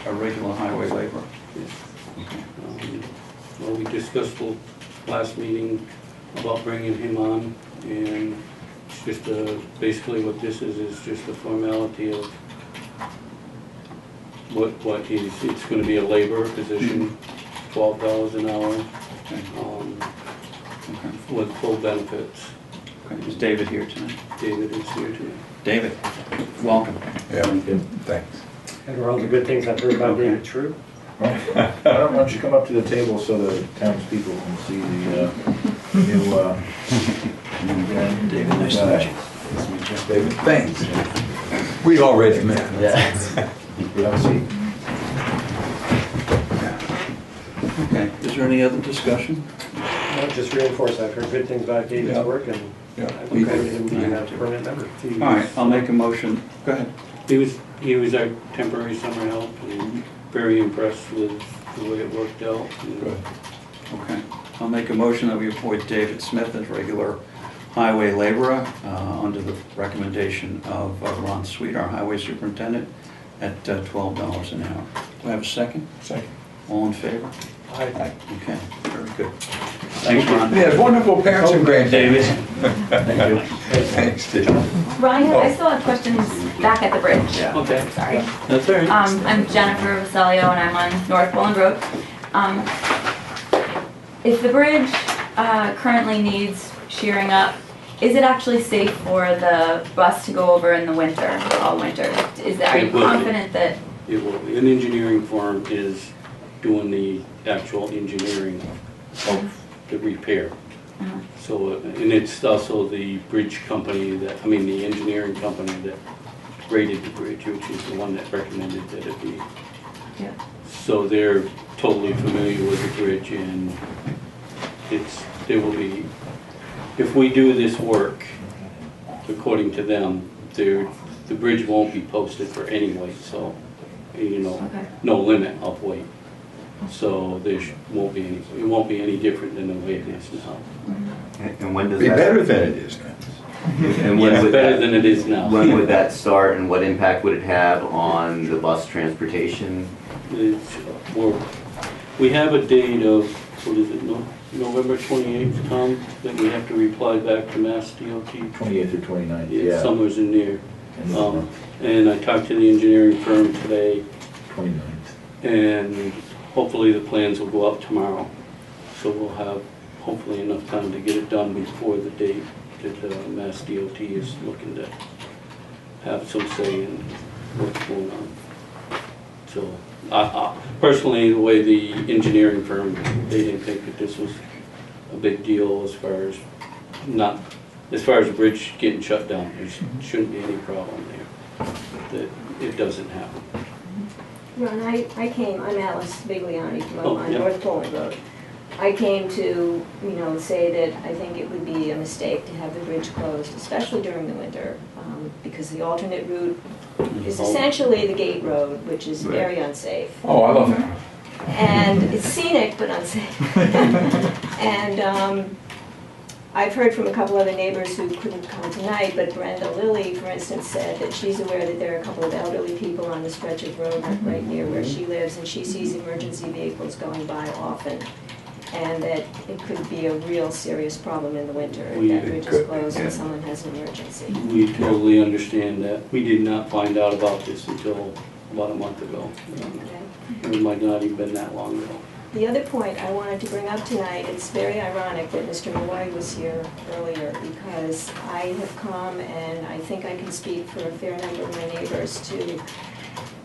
Speaker 1: a regular highway laborer?
Speaker 12: yes.
Speaker 1: Okay.
Speaker 12: Well, we discussed the last meeting about bringing him on, and it's just basically what this is just a formality of what it's gonna be a laborer position, $12 an hour,
Speaker 1: Okay. Okay.
Speaker 12: with full benefits.
Speaker 1: Okay. Is David here tonight?
Speaker 12: David is here too.
Speaker 1: David, welcome.
Speaker 4: Yeah, thanks.
Speaker 2: And are all the good things I've heard about
Speaker 1: Okay.
Speaker 2: David true?
Speaker 3: Why don't you come up to the table so the townspeople can see the new,
Speaker 1: David, nice to meet you.
Speaker 4: David, thanks. We already met.
Speaker 3: You have a seat.
Speaker 1: Okay, is there any other discussion?
Speaker 2: Just reinforce, I've heard good things about David's
Speaker 4: Yeah.
Speaker 2: work, and
Speaker 4: Yeah.
Speaker 2: I look forward to him being a permanent member.
Speaker 1: All right, I'll make a motion. Go ahead.
Speaker 12: He was our temporary summer help, and very impressed with the way it worked out. And
Speaker 4: Good.
Speaker 1: Okay, I'll make a motion that we appoint David Smith as regular highway laborer under the recommendation of Ron Sweet, our highway superintendent, at $12 an hour. Do I have a second?
Speaker 4: Second.
Speaker 1: All in favor?
Speaker 2: Aye.
Speaker 1: Okay, very good. Thanks, Ron.
Speaker 4: We have wonderful parents and grandbabies.
Speaker 1: Thank you.
Speaker 4: Thanks, Dave.
Speaker 11: Ryan, I still have questions back at the bridge.
Speaker 12: Okay.
Speaker 11: Sorry.
Speaker 12: That's all right.
Speaker 11: I'm Jennifer Vasalio and I'm on North Poland Road. If the bridge currently needs shearing up, is it actually safe for the bus to go over in the winter, all winter? Are you
Speaker 12: It will be.
Speaker 11: confident that,
Speaker 12: It will be. An engineering firm is doing the actual engineering of the repair. So, and it's also the bridge company the engineering company that rated the bridge, which is the one that recommended that it be.
Speaker 11: yeah,
Speaker 12: So they're totally familiar with the bridge, and there will be, if we do this work, according to them, the bridge won't be posted for any weight, so,
Speaker 11: Okay.
Speaker 12: no limit of weight. So there won't be it won't be any different than the way it is now.
Speaker 13: And when does
Speaker 4: Be
Speaker 13: that?
Speaker 4: better than it is now.
Speaker 13: And when
Speaker 12: It's
Speaker 13: would
Speaker 12: better
Speaker 13: that,
Speaker 12: than it is now.
Speaker 13: when would that start, and what impact would it have on the bus transportation?
Speaker 12: We have a date of, what is it, November 28th, Tom, that we have to reply back to Mass DOT.
Speaker 3: 28th or 29th,
Speaker 12: Yeah,
Speaker 3: yeah.
Speaker 12: somewhere's in there.
Speaker 3: And
Speaker 12: And I talked to the engineering firm today,
Speaker 3: 29th.
Speaker 12: and hopefully the plans will go out tomorrow. So we'll have hopefully enough time to get it done before the date that Mass DOT is looking to have some say in what's going on. So, personally, the way the engineering firm, they didn't think that this was a big deal as far as the bridge getting shut down. There shouldn't be any problem there, that it doesn't happen.
Speaker 14: Ron, I'm Alice Bigliani from
Speaker 12: Oh,
Speaker 14: on
Speaker 12: yeah.
Speaker 14: North Poland Road. I came to, say that I think it would be a mistake to have the bridge closed, especially during the winter, because the alternate route is essentially the gate road, which is very unsafe.
Speaker 4: Oh, I love that.
Speaker 14: And it's scenic, but unsafe. And I've heard from a couple other neighbors who couldn't come tonight, but Brenda Lilly, for instance, said that she's aware that there are a couple of elderly people on the stretch of road right near where she lives, and she sees emergency vehicles going by often, and that it could be a real serious problem in the winter if that bridge is closed and someone has an emergency.
Speaker 12: We totally understand that. We did not find out about this until about a month ago.
Speaker 14: Okay.
Speaker 12: It might not even been that long ago.
Speaker 14: The other point I wanted to bring up tonight, it's very ironic that Mr. Malloy was here earlier, because I have come, and I think I can speak for a fair number of my neighbors, to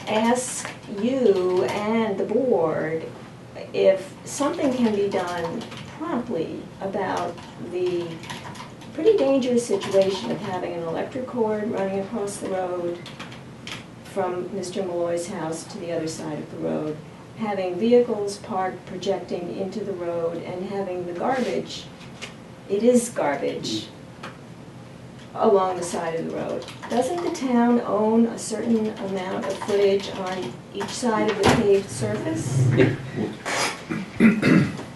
Speaker 14: ask you and the board if something can be done promptly about the pretty dangerous situation of having an electric cord running across the road from Mr. Malloy's house to the other side of the road, having vehicles parked projecting into the road, and having the garbage, it is garbage, along the side of the road. Doesn't the town own a certain amount of footage on each side of the paved surface?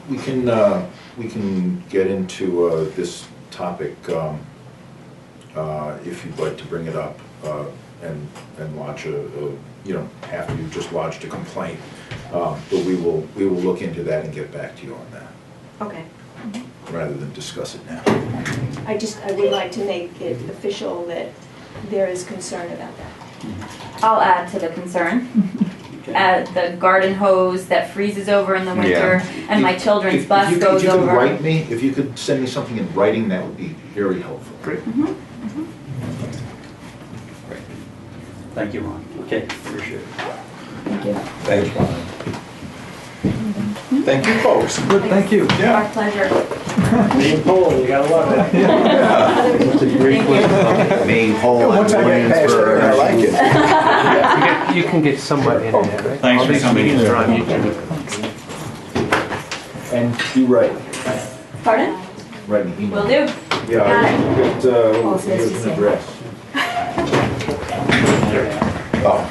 Speaker 3: We can get into this topic if you'd like to bring it up and lodge you don't have to, you just lodged a complaint. But we will look into that and get back to you on that,
Speaker 14: Okay.
Speaker 3: rather than discuss it now.
Speaker 14: I would like to make it official that there is concern about that.
Speaker 11: I'll add to the concern. The garden hose that freezes over in the winter, and my children's bus goes
Speaker 3: If you could
Speaker 11: over.
Speaker 3: write me, if you could send me something in writing, that would be very helpful.
Speaker 1: Great. Great. Thank you, Ron.
Speaker 12: Okay.
Speaker 1: Appreciate it.
Speaker 11: Thank you.
Speaker 4: Thanks, Ron. Thank you, folks.
Speaker 6: Good, thank you.
Speaker 11: Our pleasure.
Speaker 2: Maine pole, you gotta love it.
Speaker 10: It's a great place.
Speaker 3: Main hole.
Speaker 4: Once I get past there, I like it.
Speaker 15: You can get somebody in there, right?
Speaker 1: Thanks for coming in.
Speaker 15: Meetings are on YouTube.
Speaker 3: And you write,
Speaker 11: Pardon?
Speaker 3: write me email.
Speaker 11: Will do.
Speaker 3: Yeah,
Speaker 11: Got it.
Speaker 3: I'll get, here's an address. Oh.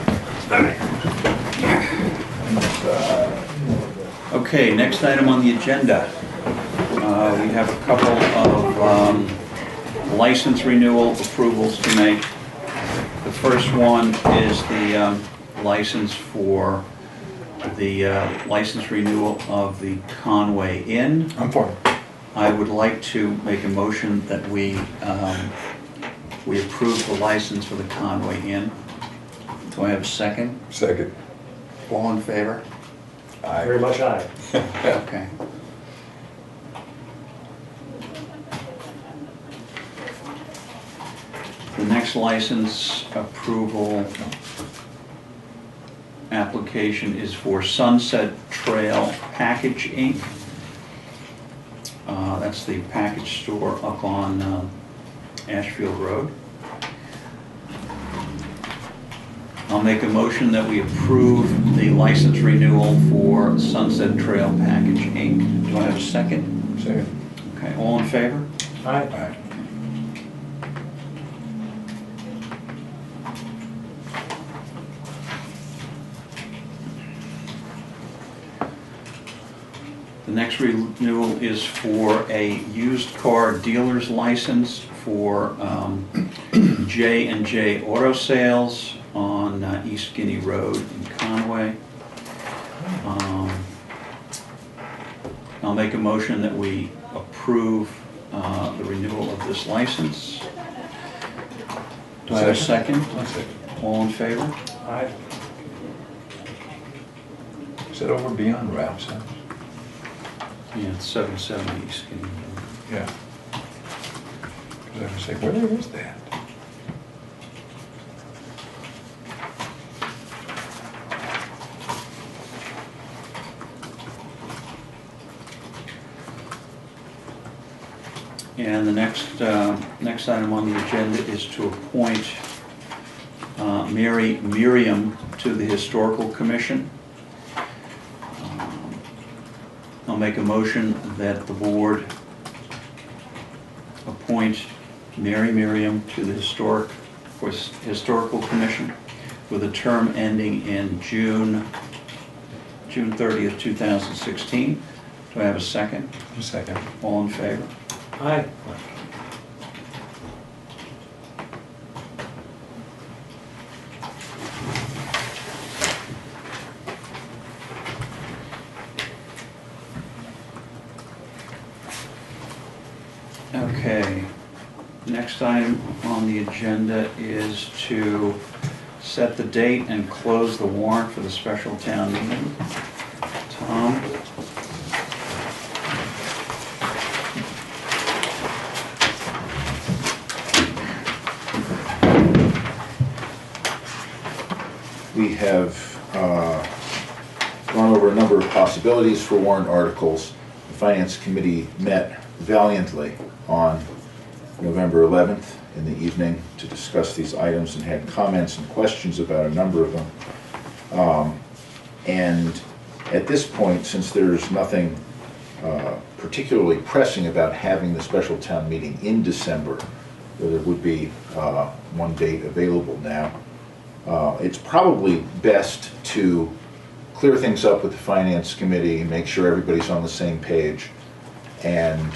Speaker 1: Okay, next item on the agenda. We have a couple of license renewal approvals to make. The first one is the license for the license renewal of the Conway Inn.
Speaker 4: I'm for it.
Speaker 1: I would like to make a motion that we approve the license for the Conway Inn. Do I have a second?
Speaker 4: Second.
Speaker 1: All in favor?
Speaker 2: Very much aye.
Speaker 1: Okay. The next license approval application is for Sunset Trail Package Inc. That's the package store up on Ashfield Road. I'll make a motion that we approve the license renewal for Sunset Trail Package Inc. Do I have a second?
Speaker 4: Second.
Speaker 1: Okay, all in favor?
Speaker 2: Aye.
Speaker 4: Aye.
Speaker 1: The next renewal is for a used car dealer's license for J&J Auto Sales on East Guinea Road in Conway. I'll make a motion that we approve the renewal of this license. Do I have a second?
Speaker 4: One second.
Speaker 1: All in favor?
Speaker 2: Aye.
Speaker 4: Is that over beyond Ralph's house?
Speaker 1: Yeah, it's 770 East Guinea Road.
Speaker 4: Yeah. Because I was like, where is that?
Speaker 1: And the next item on the agenda is to appoint Mary Miriam to the Historical Commission. I'll make a motion that the board appoint Mary Miriam to the Historical Commission with a term ending in June 30th, 2016. Do I have a second?
Speaker 4: A second.
Speaker 1: All in favor?
Speaker 2: Aye.
Speaker 1: Okay, next item on the agenda is to set the date and close the warrant for the special town meeting. Tom?
Speaker 3: we have gone over a number of possibilities for warrant articles. The Finance Committee met valiantly on November 11th in the evening to discuss these items and had comments and questions about a number of them. And at this point, since there's nothing particularly pressing about having the special town meeting in December, there would be one date available now. It's probably best to clear things up with the Finance Committee, make sure everybody's on the same page, and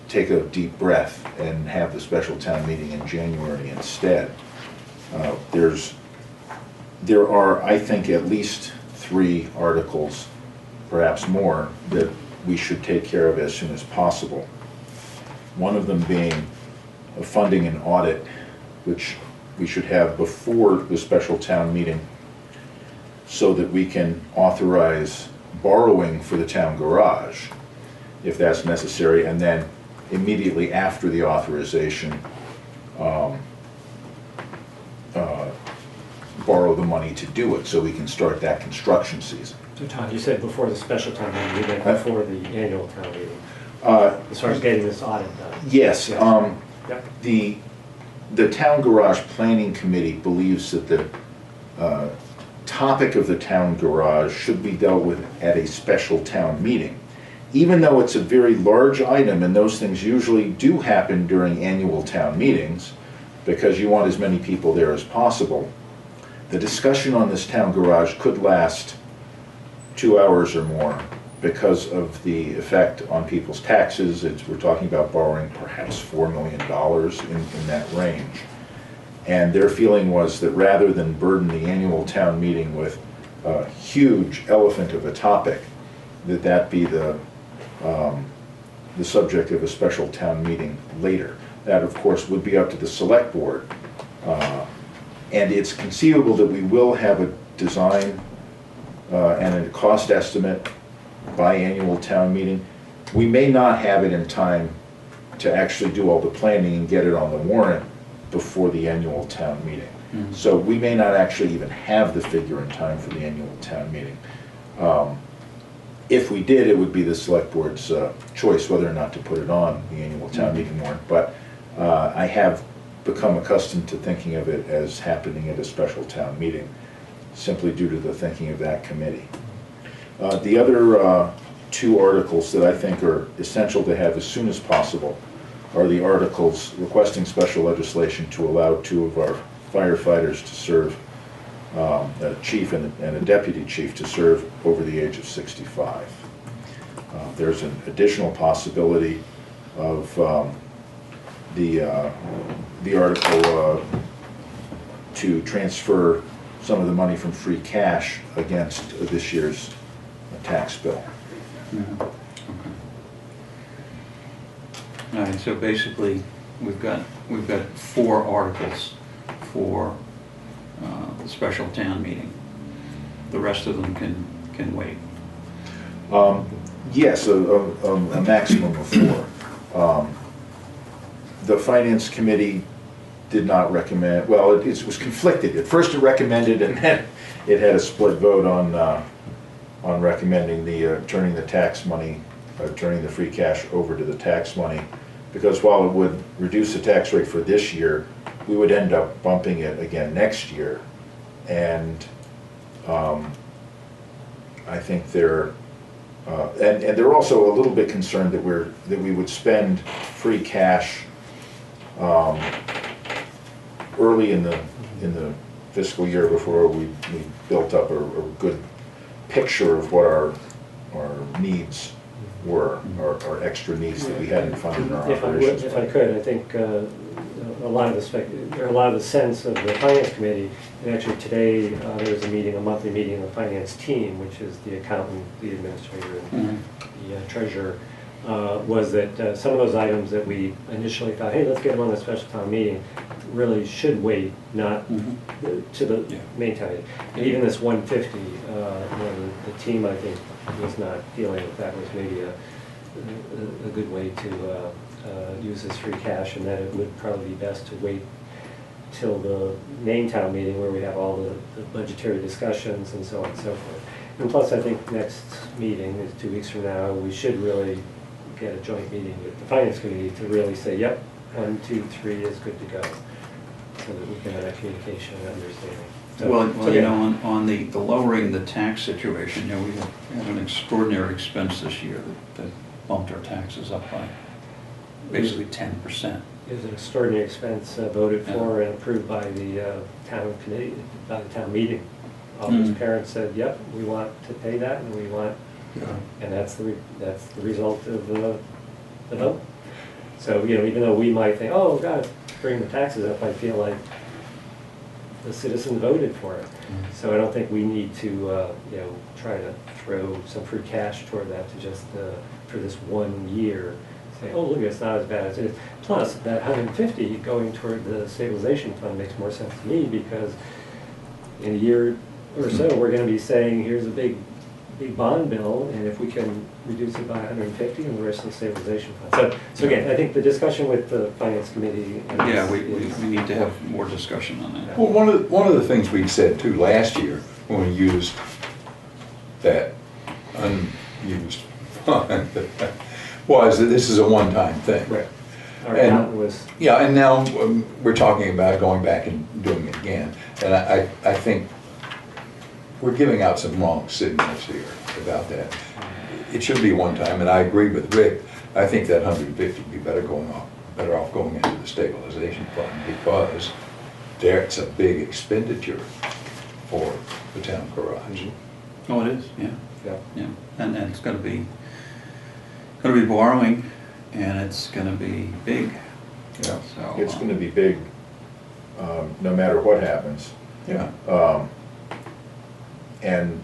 Speaker 3: take a deep breath and have the special town meeting in January instead. There are, I think, at least 3 articles, perhaps more, that we should take care of as soon as possible. One of them being funding an audit, which we should have before the special town meeting so that we can authorize borrowing for the town garage, if that's necessary, and then immediately after the authorization, borrow the money to do it so we can start that construction season.
Speaker 2: So Todd, you said before the special town meeting, you meant before the annual town meeting, as far as getting this audit done?
Speaker 3: Yes.
Speaker 2: Yep.
Speaker 3: The Town Garage Planning Committee believes that the topic of the town garage should be dealt with at a special town meeting. Even though it's a very large item, and those things usually do happen during annual town meetings, because you want as many people there as possible, the discussion on this town garage could last 2 hours or more because of the effect on people's taxes. We're talking about borrowing perhaps $4 million in that range. And their feeling was that rather than burden the annual town meeting with a huge elephant of a topic, that be the subject of a special town meeting later. That, of course, would be up to the select board. And it's conceivable that we will have a design and a cost estimate by annual town meeting. We may not have it in time to actually do all the planning and get it on the warrant before the annual town meeting.
Speaker 1: Mm-hmm.
Speaker 3: So we may not actually even have the figure in time for the annual town meeting. If we did, it would be the select board's choice whether or not to put it on the annual town meeting warrant. But I have become accustomed to thinking of it as happening at a special town meeting, simply due to the thinking of that committee. The other 2 articles that I think are essential to have as soon as possible are the articles requesting special legislation to allow 2 of our firefighters to serve, a chief and a deputy chief to serve over the age of 65. There's an additional possibility of the article to transfer some of the money from free cash against this year's tax bill.
Speaker 1: Yeah. Okay. All right, so basically, we've got 4 articles for the special town meeting. The rest of them can wait.
Speaker 3: Yes, a maximum of 4. The Finance Committee did not recommend, well, it was conflicted. At first it recommended, and then it had a split vote on recommending turning the tax money, turning the free cash over to the tax money, because while it would reduce the tax rate for this year, we would end up bumping it again next year. And I think they're also a little bit concerned that we would spend free cash early in the fiscal year before we built up a good picture of what our needs were, our extra needs that we hadn't funded in our operations.
Speaker 2: If I could, I think a lot of the sense of the Finance Committee, and actually today there was a monthly meeting of the Finance team, which is the accountant, the administrator, and the treasurer, was that some of those items that we initially thought, hey, let's get them on the special town meeting, really should wait, not to the main town meeting. And even this 150, the team, I think, was not feeling that was maybe a good way to use this free cash, and that it would probably be best to wait till the main town meeting where we have all the budgetary discussions and so on and so forth. And plus, I think next meeting is 2 weeks from now, we should really get a joint meeting with the finance committee to really say, yep, 1, 2, 3 is good to go, so that we can have that communication and understanding. So,
Speaker 1: Well, you know, on the lowering the tax situation, you know, we had an extraordinary expense this year that bumped our taxes up by basically 10%.
Speaker 2: It was an extraordinary expense voted for and approved by the town committee, by the town meeting. All those parents said, yep, we want to pay that, and we want, and that's the result of the vote. So, you know, even though we might think, oh, God, bring the taxes up, I feel like the citizens voted for it. So I don't think we need to, you know, try to throw some free cash toward that to just, for this 1 year, say, oh, look, it's not as bad as it is. Plus, that 150 going toward the stabilization fund makes more sense to me, because in a year or so, we're gonna be saying, here's a big bond bill, and if we can reduce it by 150 and the rest of the stabilization fund. So again, I think the discussion with the finance committee.
Speaker 1: Yeah, we need to have more discussion on that.
Speaker 4: Well, one of the things we said too last year when we used that unused fund was that this is a one-time thing.
Speaker 2: Right. Our account was.
Speaker 4: Yeah, and now we're talking about going back and doing it again. And I think we're giving out some wrong signals here about that. It should be one time, and I agree with Rick. I think that 150 would be better off going into the stabilization fund, because it's a big expenditure for the town garage.
Speaker 1: Oh, it is, yeah.
Speaker 2: Yeah.
Speaker 1: And it's gonna be borrowing, and it's gonna be big.
Speaker 3: Yeah,
Speaker 1: So,
Speaker 3: it's gonna be big, no matter what happens.
Speaker 4: Yeah.
Speaker 3: And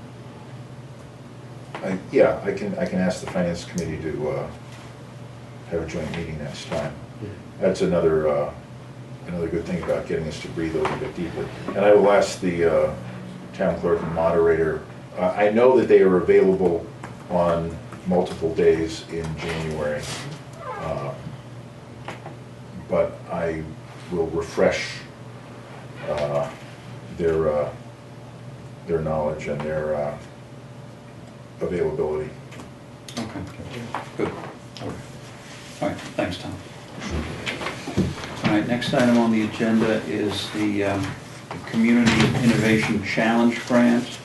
Speaker 3: I can ask the finance committee to have a joint meeting next time. That's another good thing about getting us to breathe a little bit deeply. And I will ask the town clerk and moderator. I know that they are available on multiple days in January, but I will refresh their knowledge and their availability.
Speaker 1: Okay, good. All right, thanks, Tom. All right, next item on the agenda is the Community Innovation Challenge Grant.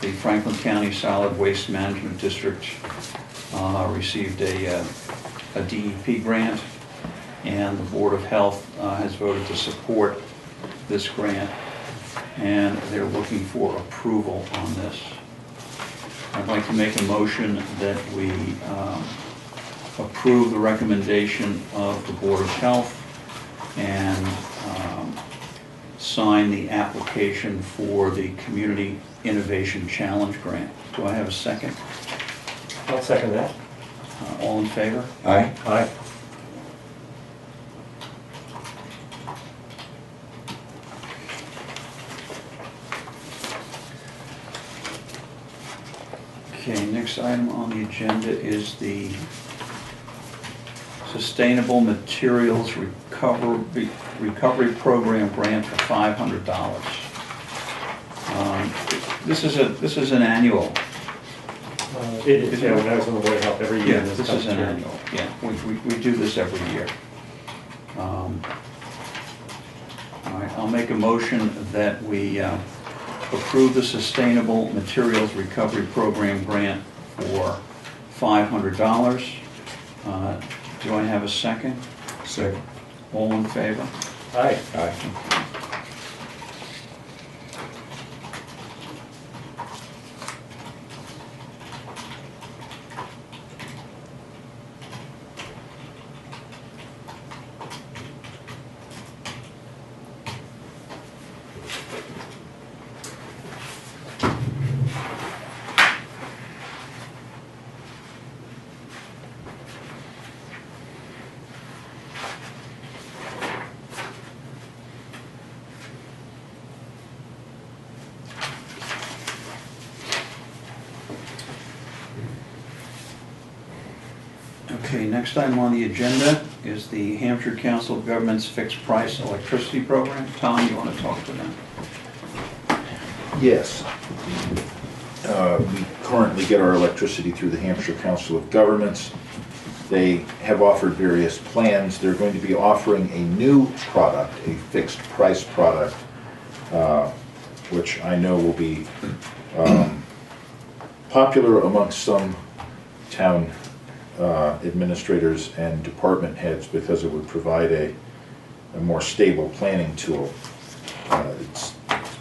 Speaker 1: The Franklin County Solid Waste Management District received a DEP grant, and the Board of Health has voted to support this grant, and they're looking for approval on this. I'd like to make a motion that we approve the recommendation of the Board of Health and sign the application for the Community Innovation Challenge Grant. Do I have a second?
Speaker 2: I'll second that.
Speaker 1: All in favor?
Speaker 4: Aye.
Speaker 2: Aye.
Speaker 1: Okay, next item on the agenda is the Sustainable Materials Recovery Program grant for $500. This is an annual.
Speaker 2: It is, yeah, when I was on the Board of Health every year.
Speaker 1: Yeah, this is an annual, yeah, we do this every year. All right, I'll make a motion that we approve the Sustainable Materials Recovery Program grant for $500. Do I have a second?
Speaker 4: Second.
Speaker 1: All in favor?
Speaker 2: Aye.
Speaker 4: Aye.
Speaker 1: Okay, next item on the agenda is the Hampshire Council of Governments Fixed Price Electricity Program. Tom, you want to talk to that?
Speaker 3: Yes. We currently get our electricity through the Hampshire Council of Governments. They have offered various plans. They're going to be offering a new product, a fixed price product, which I know will be popular amongst some town administrators and department heads because it would provide a more stable planning tool. It's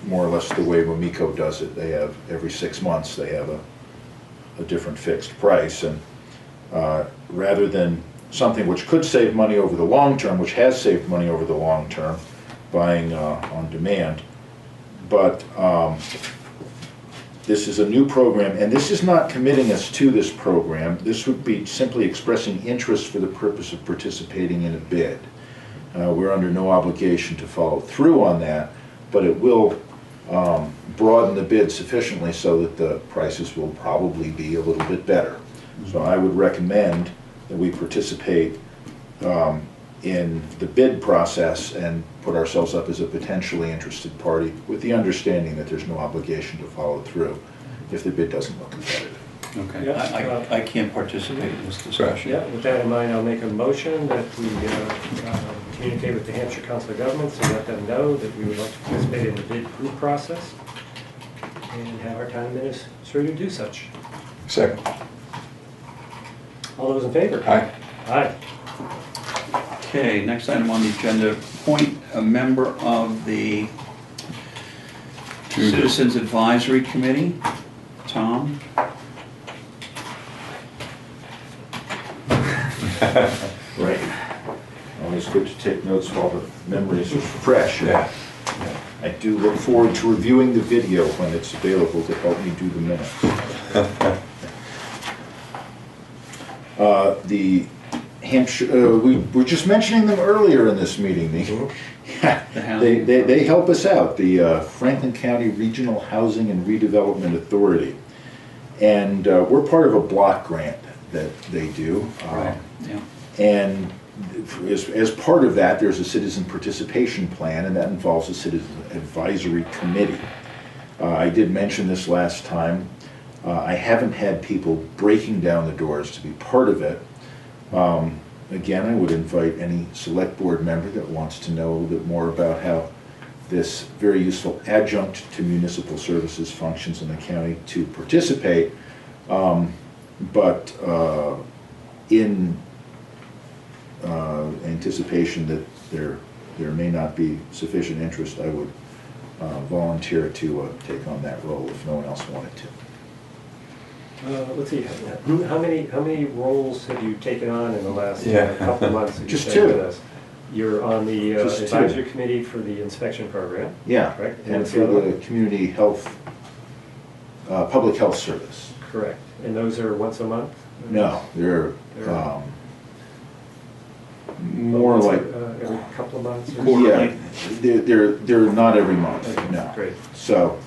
Speaker 3: more or less the way Wamiko does it. They have, every 6 months, they have a different fixed price. And rather than something which could save money over the long term, which has saved money over the long term, buying on demand, but this is a new program, and this is not committing us to this program. This would be simply expressing interest for the purpose of participating in a bid. We're under no obligation to follow through on that, but it will broaden the bid sufficiently so that the prices will probably be a little bit better. So I would recommend that we participate in the bid process and put ourselves up as a potentially interested party with the understanding that there's no obligation to follow through if the bid doesn't look competitive.
Speaker 1: Okay,
Speaker 2: Yeah,
Speaker 1: I can't participate in this discussion.
Speaker 2: Yeah, with that in mind, I'll make a motion that we communicate with the Hampshire Council of Governments and let them know that we would like to participate in the bid group process and have our town administrator do such.
Speaker 4: Second.
Speaker 2: All those in favor?
Speaker 4: Aye.
Speaker 2: Aye.
Speaker 1: Okay, next item on the agenda, appoint a member of the Citizens Advisory Committee. Tom?
Speaker 3: Right. Always good to take notes while the memories are fresh.
Speaker 4: Yeah.
Speaker 3: I do look forward to reviewing the video when it's available to help me do the minutes. The Hampshire, we were just mentioning them earlier in this meeting. They help us out, the Franklin County Regional Housing and Redevelopment Authority. And we're part of a block grant that they do.
Speaker 1: Right. Yeah.
Speaker 3: And as part of that, there's a citizen participation plan, and that involves a citizen advisory committee. I did mention this last time. I haven't had people breaking down the doors to be part of it. Again, I would invite any select board member that wants to know a little bit more about how this very useful adjunct to municipal services functions in the county to participate. But in anticipation that there may not be sufficient interest, I would volunteer to take on that role if no one else wanted to.
Speaker 2: Let's see, how many roles have you taken on in the last couple of months? That
Speaker 3: Just
Speaker 2: you've been
Speaker 3: two.
Speaker 2: with us? You're on the
Speaker 3: Just
Speaker 2: advisory
Speaker 3: two.
Speaker 2: committee for the inspection program.
Speaker 3: Yeah,
Speaker 2: Correct.
Speaker 3: and
Speaker 2: what's
Speaker 3: for
Speaker 2: other
Speaker 3: the
Speaker 2: one?
Speaker 3: community health, public health service.
Speaker 2: Correct. And those are once a month?
Speaker 3: No, they're
Speaker 2: They're-
Speaker 3: more
Speaker 2: Once
Speaker 3: like,
Speaker 2: every couple of months? or-
Speaker 1: Quarterly.
Speaker 3: yeah, they're not every month,
Speaker 2: Okay,
Speaker 3: no.
Speaker 2: Great.
Speaker 3: So,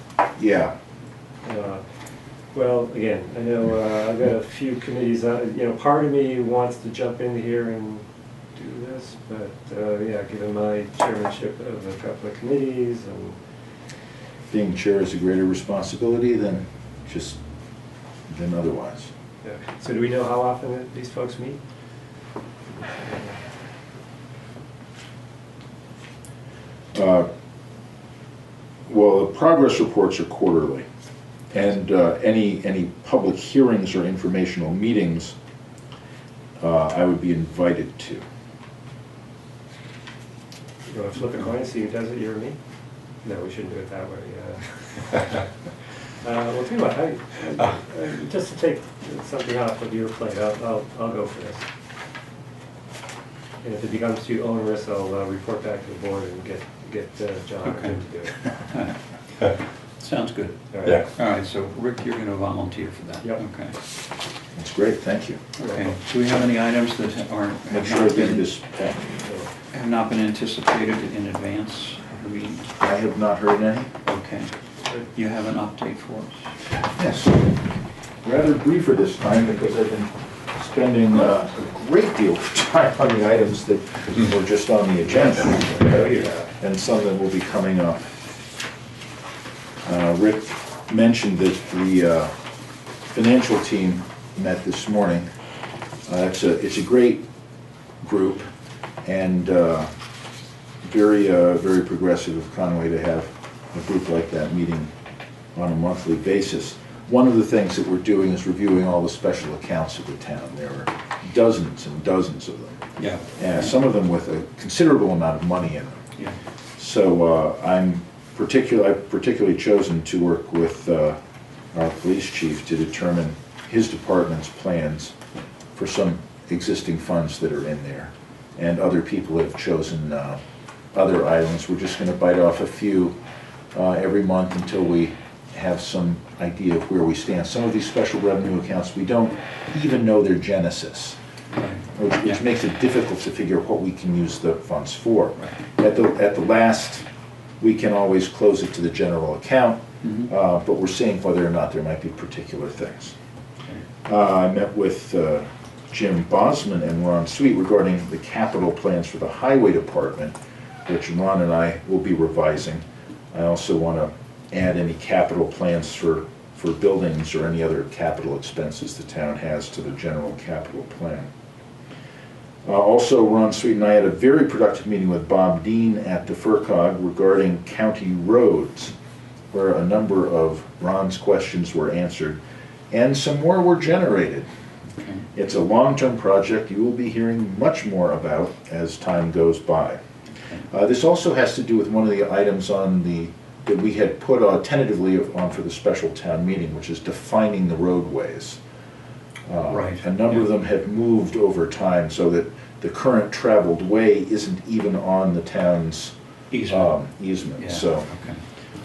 Speaker 3: yeah,
Speaker 2: Well, again, I know I've got a few committees, part of me wants to jump in here and do this, but yeah, given my chairmanship of a couple of committees and
Speaker 3: being chair is a greater responsibility than otherwise.
Speaker 2: yeah. So do we know how often these folks meet?
Speaker 3: Well, the progress reports are quarterly, and any public hearings or informational meetings I would be invited to.
Speaker 2: You want to flip a coin, see who does it, you or me? No, we shouldn't do it that way. Well, tell you what, just to take something off of your plate, I'll go for this. And if it becomes too onerous, I'll report back to the board and get John
Speaker 1: Okay.
Speaker 2: to do it.
Speaker 1: Sounds good.
Speaker 2: All right.
Speaker 4: Yeah.
Speaker 1: All right, so Rick, you're going to volunteer for that?
Speaker 2: Yep.
Speaker 1: Okay.
Speaker 3: That's great, thank you.
Speaker 1: Okay. Do we have any items that
Speaker 3: Make sure I give you this back.
Speaker 1: have not been anticipated in advance of the meeting?
Speaker 3: I have not heard any.
Speaker 1: Okay. You have an update for us?
Speaker 3: Yes. Rather briefer this time because I've been spending a great deal of time on the items that were just on the agenda, and some that will be coming up. Rick mentioned that the financial team met this morning. It's a great group, and very progressive of Conway to have a group like that meeting on a monthly basis. One of the things that we're doing is reviewing all the special accounts of the town. There are dozens and dozens of them.
Speaker 1: Yeah.
Speaker 3: And some of them with a considerable amount of money in them.
Speaker 1: Yeah.
Speaker 3: So I've particularly chosen to work with our police chief to determine his department's plans for some existing funds that are in there. And other people have chosen other items. We're just going to bite off a few every month until we have some idea of where we stand. Some of these special revenue accounts, we don't even know their genesis, which makes it difficult to figure out what we can use the funds for. Right. At the last, we can always close it to the general account, but we're seeing whether or not there might be particular things. I met with Jim Bosman and Ron Sweet regarding the capital plans for the highway department, which Ron and I will be revising. I also want to add any capital plans for buildings or any other capital expenses the town has to the general capital plan. Also, Ron Sweet and I had a very productive meeting with Bob Dean at the FERCog regarding county roads, where a number of Ron's questions were answered and some more were generated. Okay. It's a long-term project you will be hearing much more about as time goes by. This also has to do with one of the items that we had put tentatively on for the special town meeting, which is defining the roadways. Right. A number of them have moved over time so that the current traveled way isn't even on the town's easement. Yeah. So,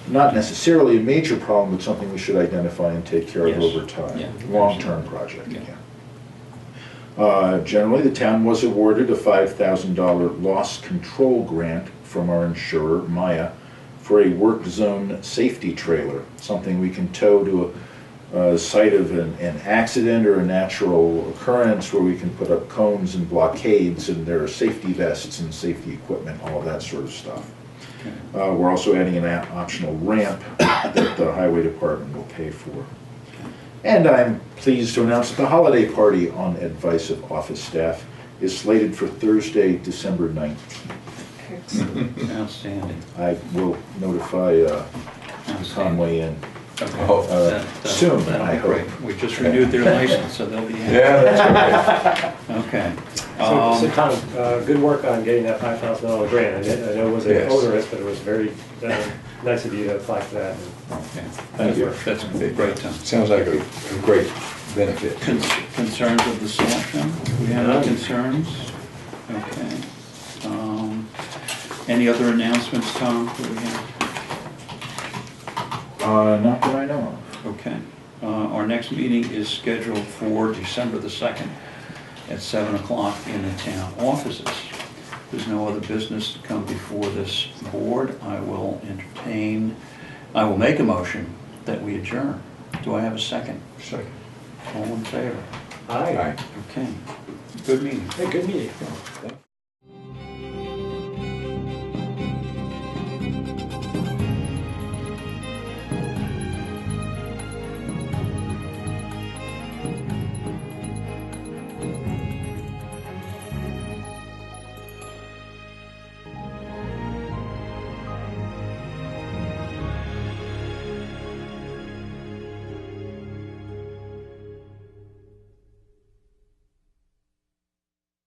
Speaker 3: not necessarily a major problem, but something we should identify and take care of over time. Yeah. Long-term project. Yeah. Generally, the town was awarded a $5,000 loss control grant from our insurer, Maya, for a work zone safety trailer, something we can tow to a site of an accident or a natural occurrence where we can put up cones and blockades, and there are safety vests and safety equipment, all of that sort of stuff. Okay. We're also adding an optional ramp that the highway department will pay for. And I'm pleased to announce that the holiday party on advice of office staff is slated for Thursday, December 19th.
Speaker 1: Excellent. Outstanding.
Speaker 3: I will notify Conway and soon, I hope.
Speaker 1: Great. We just renewed their license, so they'll be happy.
Speaker 4: Yeah, that's great.
Speaker 1: Okay.
Speaker 2: So Tom, good work on getting that $5,000 grant. I know it was onerous, but it was very nice of you to apply for that.
Speaker 1: Okay. Thank you. That's great, Tom.
Speaker 4: Sounds like a great benefit.
Speaker 1: Concerns of the selectmen? We have no concerns? Okay. Any other announcements, Tom, that we have?
Speaker 3: Not that I know of.
Speaker 1: Okay. Our next meeting is scheduled for December the 2nd at 7 o'clock in the town offices. There's no other business to come before this board. I will make a motion that we adjourn. Do I have a second?
Speaker 4: Second.
Speaker 1: All in favor?
Speaker 2: Aye.
Speaker 1: Okay. Good meeting.
Speaker 2: Hey, good meeting.